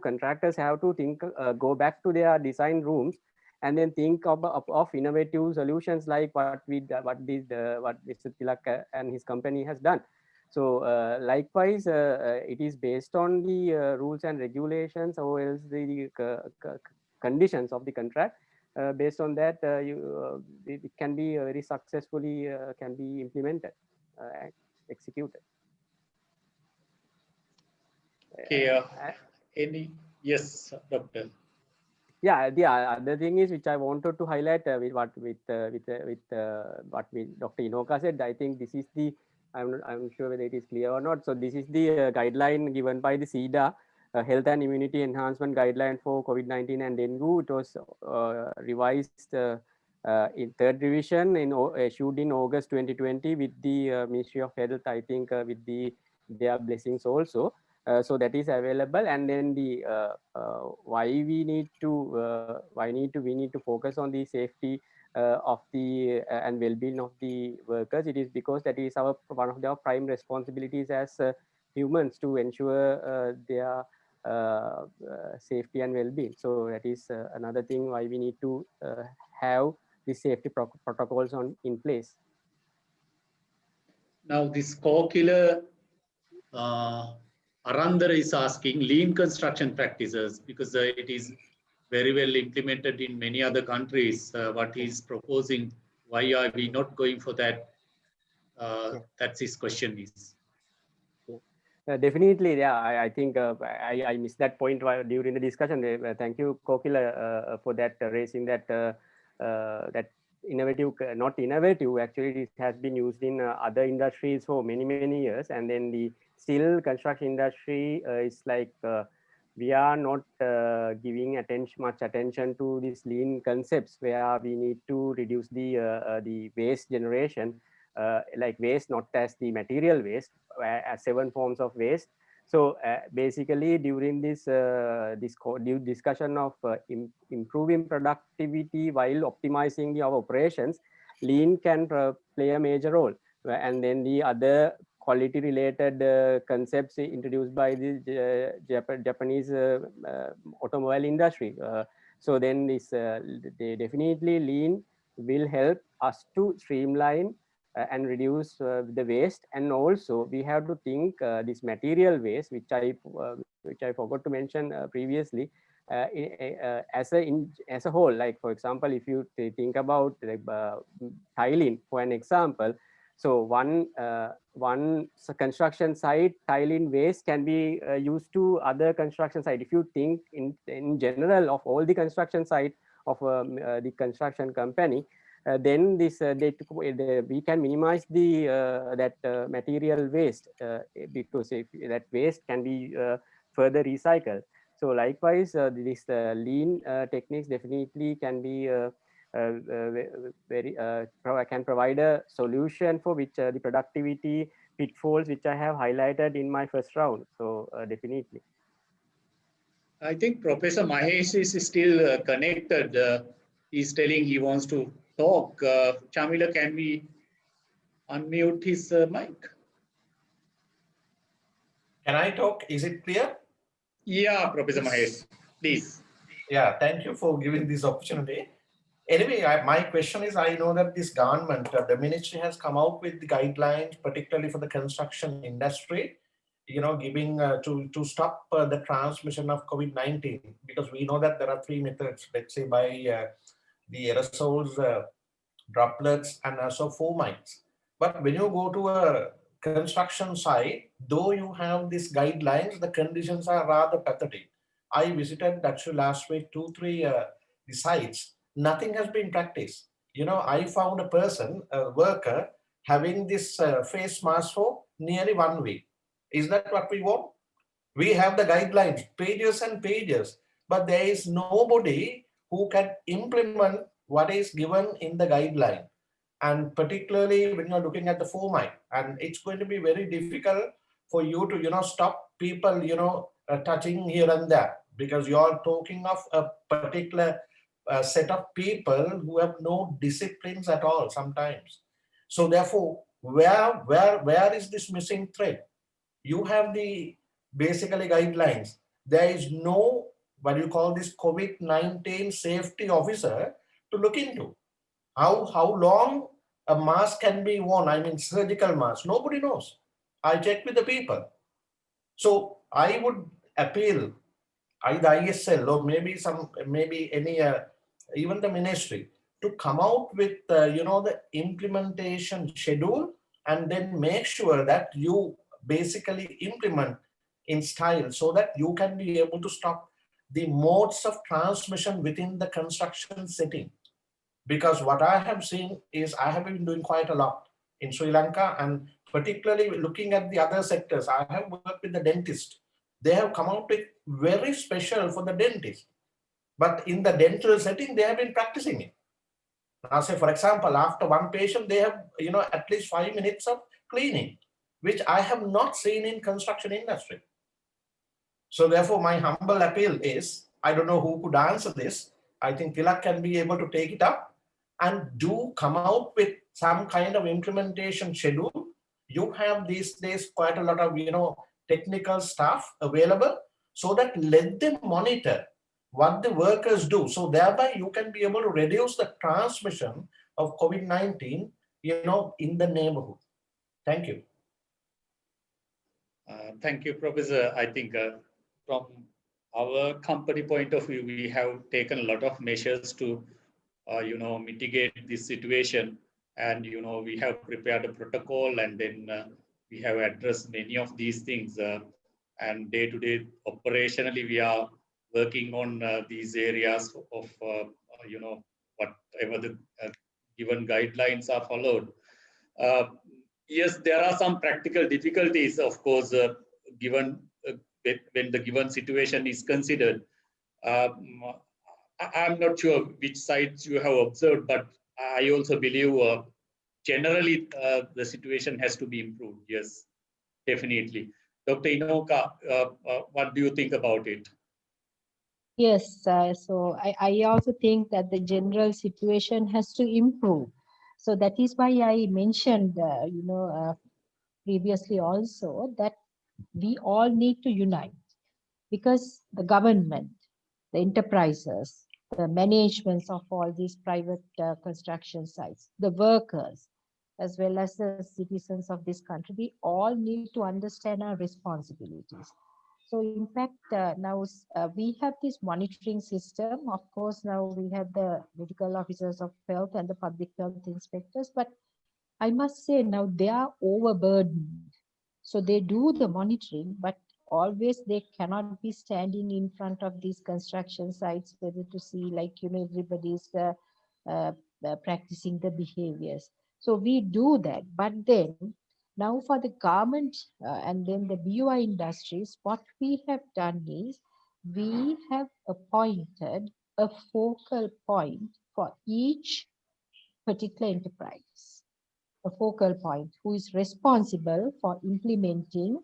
contractors have to think, go back to their design rooms and then think of innovative solutions, like what Mr. Tilak and his company has done. So likewise, it is based on the rules and regulations, or else the conditions of the contract. Based on that, it can be very successfully can be implemented, executed. Okay. Yes, Doctor. Yeah, the other thing is, which I wanted to highlight with what Dr. Inoka said. I think this is the, I'm sure whether it is clear or not. So this is the guideline given by the CEDA, Health and Immunity Enhancement Guideline for COVID-19 and dengue. It was revised In third revision issued in August 2020 with the Ministry of Health, I think with their blessings also. So that is available, and then the why we need to focus on the safety of the and well-being of the workers. It is because that is one of their prime responsibilities as humans to ensure their safety and well-being. So that is another thing why we need to have the safety protocols in place. Now this co-killer Arandhar is asking lean construction practices, because it is very well implemented in many other countries. What he's proposing, why are we not going for that? That's his question is. Definitely, yeah. I think I missed that point during the discussion. Thank you, Kokila, for that raising that that innovative, not innovative. Actually, it has been used in other industries for many years, and then the still construction industry is like we are not giving much attention to these lean concepts where we need to reduce the waste generation. Like waste, not as the material waste, as 7 forms of waste. So basically, during this discussion of improving productivity while optimizing our operations, lean can play a major role. And then the other quality-related concepts introduced by the Japanese automobile industry. So then this, they definitely lean will help us to streamline and reduce the waste, and also we have to think this material waste, which I forgot to mention previously, as a whole. Like for example, if you think about tiling, for an example, so one construction site tiling waste can be used to other construction site. If you think in general of all the construction site of the construction company, then this we can minimize the that material waste because if that waste can be further recycled. So likewise, this lean techniques definitely can be can provide a solution for which the productivity pitfalls which I have highlighted in my first round. So definitely. I think Professor Mahesh is still connected. He's telling he wants to talk. Chamila, can we unmute his mic? Can I talk? Is it clear? Yeah, Professor Mahesh, please. Yeah, thank you for giving this opportunity. Anyway, my question is, I know that this government, the ministry has come out with the guidelines, particularly for the construction industry, you know, giving to stop the transmission of COVID-19, because we know that there are 3 methods, let's say by the aerosols, droplets, and also fomites. But when you go to a construction site, though you have these guidelines, the conditions are rather pathetic. I visited actually last week 2-3 the sites. Nothing has been practiced. You know, I found a person, a worker, having this face mask for nearly 1 week. Is that what we want? We have the guidelines, pages and pages, but there is nobody who can implement what is given in the guideline. And particularly when you're looking at the format, and it's going to be very difficult for you to, you know, stop people, you know, touching here and there, because you're talking of a particular set of people who have no disciplines at all sometimes. So therefore, where is this missing thread? You have the basically guidelines. There is no, what you call this, COVID-19 safety officer to look into. How long a mask can be worn, I mean surgical mask, nobody knows. I checked with the people. So I would appeal either ISL or maybe any even the ministry to come out with you know, the implementation schedule, and then make sure that you basically implement in style so that you can be able to stop the modes of transmission within the construction setting. Because what I have seen is, I have been doing quite a lot in Sri Lanka, and particularly looking at the other sectors. I have worked with the dentist. They have come out with very special for the dentist. But in the dental setting, they have been practicing it. Now, say for example, after one patient, they have, you know, at least 5 minutes of cleaning, which I have not seen in construction industry. So therefore, my humble appeal is, I don't know who could answer this. I think Tilak can be able to take it up and do come out with some kind of implementation schedule. You have these days quite a lot of, you know, technical staff available, so that let them monitor what the workers do. So thereby you can be able to reduce the transmission of COVID-19, you know, in the neighborhood. Thank you. Thank you, Professor. I think from our company point of view, we have taken a lot of measures to, mitigate this situation. And, we have prepared a protocol, and then we have addressed many of these things. And day to day, operationally, we are working on these areas of, whatever the given guidelines are followed. Yes, there are some practical difficulties, of course, given when the given situation is considered. I'm not sure which sides you have observed, but I also believe generally the situation has to be improved. Yes, definitely. Dr. Inoka, what do you think about it? Yes, so I also think that the general situation has to improve. So that is why I mentioned, previously also, that we all need to unite, because the government, the enterprises, the managements of all these private construction sites, the workers, as well as the citizens of this country, we all need to understand our responsibilities. So in fact, now we have this monitoring system. Of course, now we have the medical officers of health and the public health inspectors, but I must say now they are overburdened. So they do the monitoring, but always they cannot be standing in front of these construction sites, whether to see, like, everybody's practicing the behaviors. So we do that, but then now for the garment and then the BUI industries, what we have done is we have appointed a focal point for each particular enterprise, a focal point who is responsible for implementing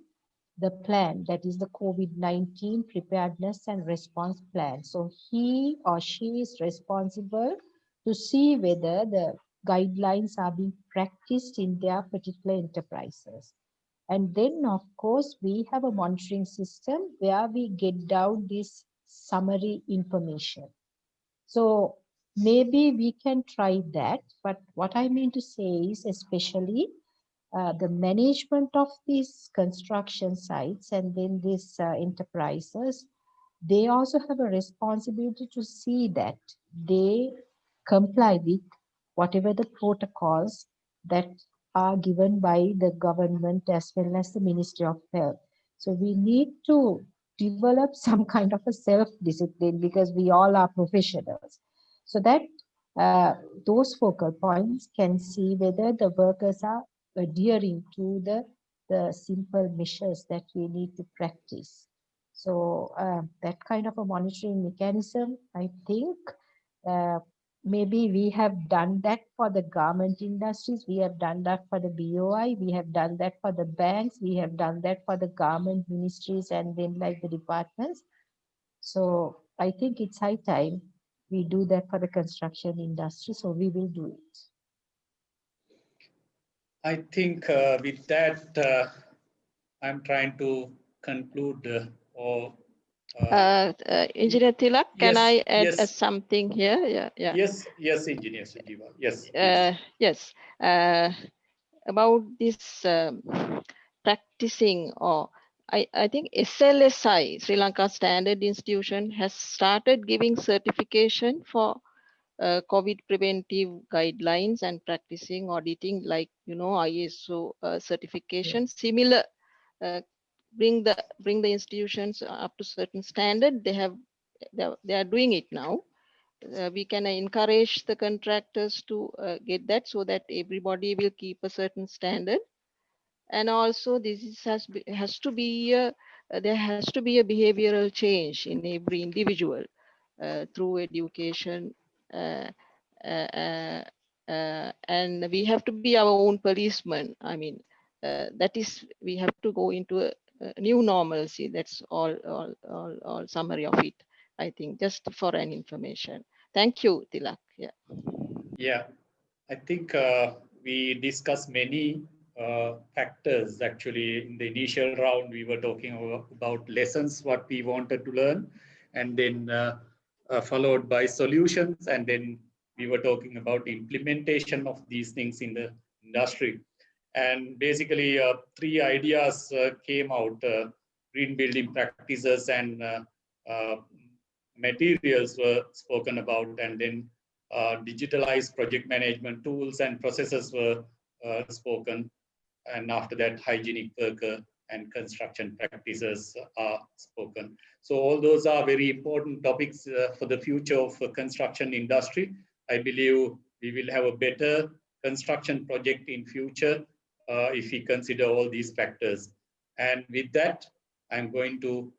the plan, that is the COVID-19 preparedness and response plan. So he or she is responsible to see whether the guidelines are being practiced in their particular enterprises. And then, of course, we have a monitoring system where we get down this summary information. So maybe we can try that. But what I mean to say is, especially the management of these construction sites and then these enterprises, they also have a responsibility to see that they comply with whatever the protocols that are given by the government as well as the Ministry of Health. So we need to develop some kind of a self-discipline, because we all are professionals, so that those focal points can see whether the workers are adhering to the simple measures that we need to practice. So that kind of a monitoring mechanism, I think maybe we have done that for the garment industries, we have done that for the BOI, we have done that for the banks, we have done that for the garment ministries and then like the departments. So I think it's high time we do that for the construction industry, so we will do it. I think with that, I'm trying to conclude Engineer Tilak, can yes, I add yes. something here? Yeah. Yes, Engineer Sujiva. Yes. Yes. About this practicing, or I think SLSI, Sri Lanka Standard Institution, has started giving certification for COVID preventive guidelines and practicing auditing, like ISO certification. Yes. Similar, bring the institutions up to certain standard. They are doing it now. We can encourage the contractors to get that, so that everybody will keep a certain standard. And also this has to be there has to be a behavioral change in every individual through education and we have to be our own policeman. I mean, that is, we have to go into a new normalcy. That's all summary of it, I think, just for an information. Thank you, Tilak. Yeah. Yeah, I think we discussed many factors. Actually, in the initial round, we were talking about lessons, what we wanted to learn, and then followed by solutions, and then we were talking about implementation of these things in the industry. And basically, three ideas came out: green building practices and materials were spoken about, and then digitalized project management tools and processes were spoken. And after that, hygienic worker and construction practices are spoken. So all those are very important topics for the future of the construction industry. I believe we will have a better construction project in future if we consider all these factors. And with that, I'm going to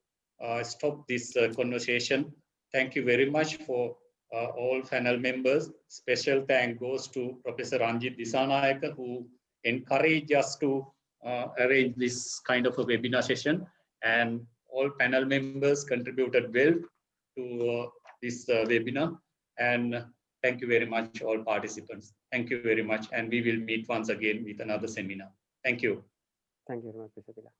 stop this conversation. Thank you very much for all panel members. Special thank goes to Professor Ranjit Disanayake, who encouraged us to arrange this kind of a webinar session, and all panel members contributed well to this webinar. And thank you very much, all participants. Thank you very much, and we will meet once again with another seminar. Thank you. Thank you very much, Mr. Tilak.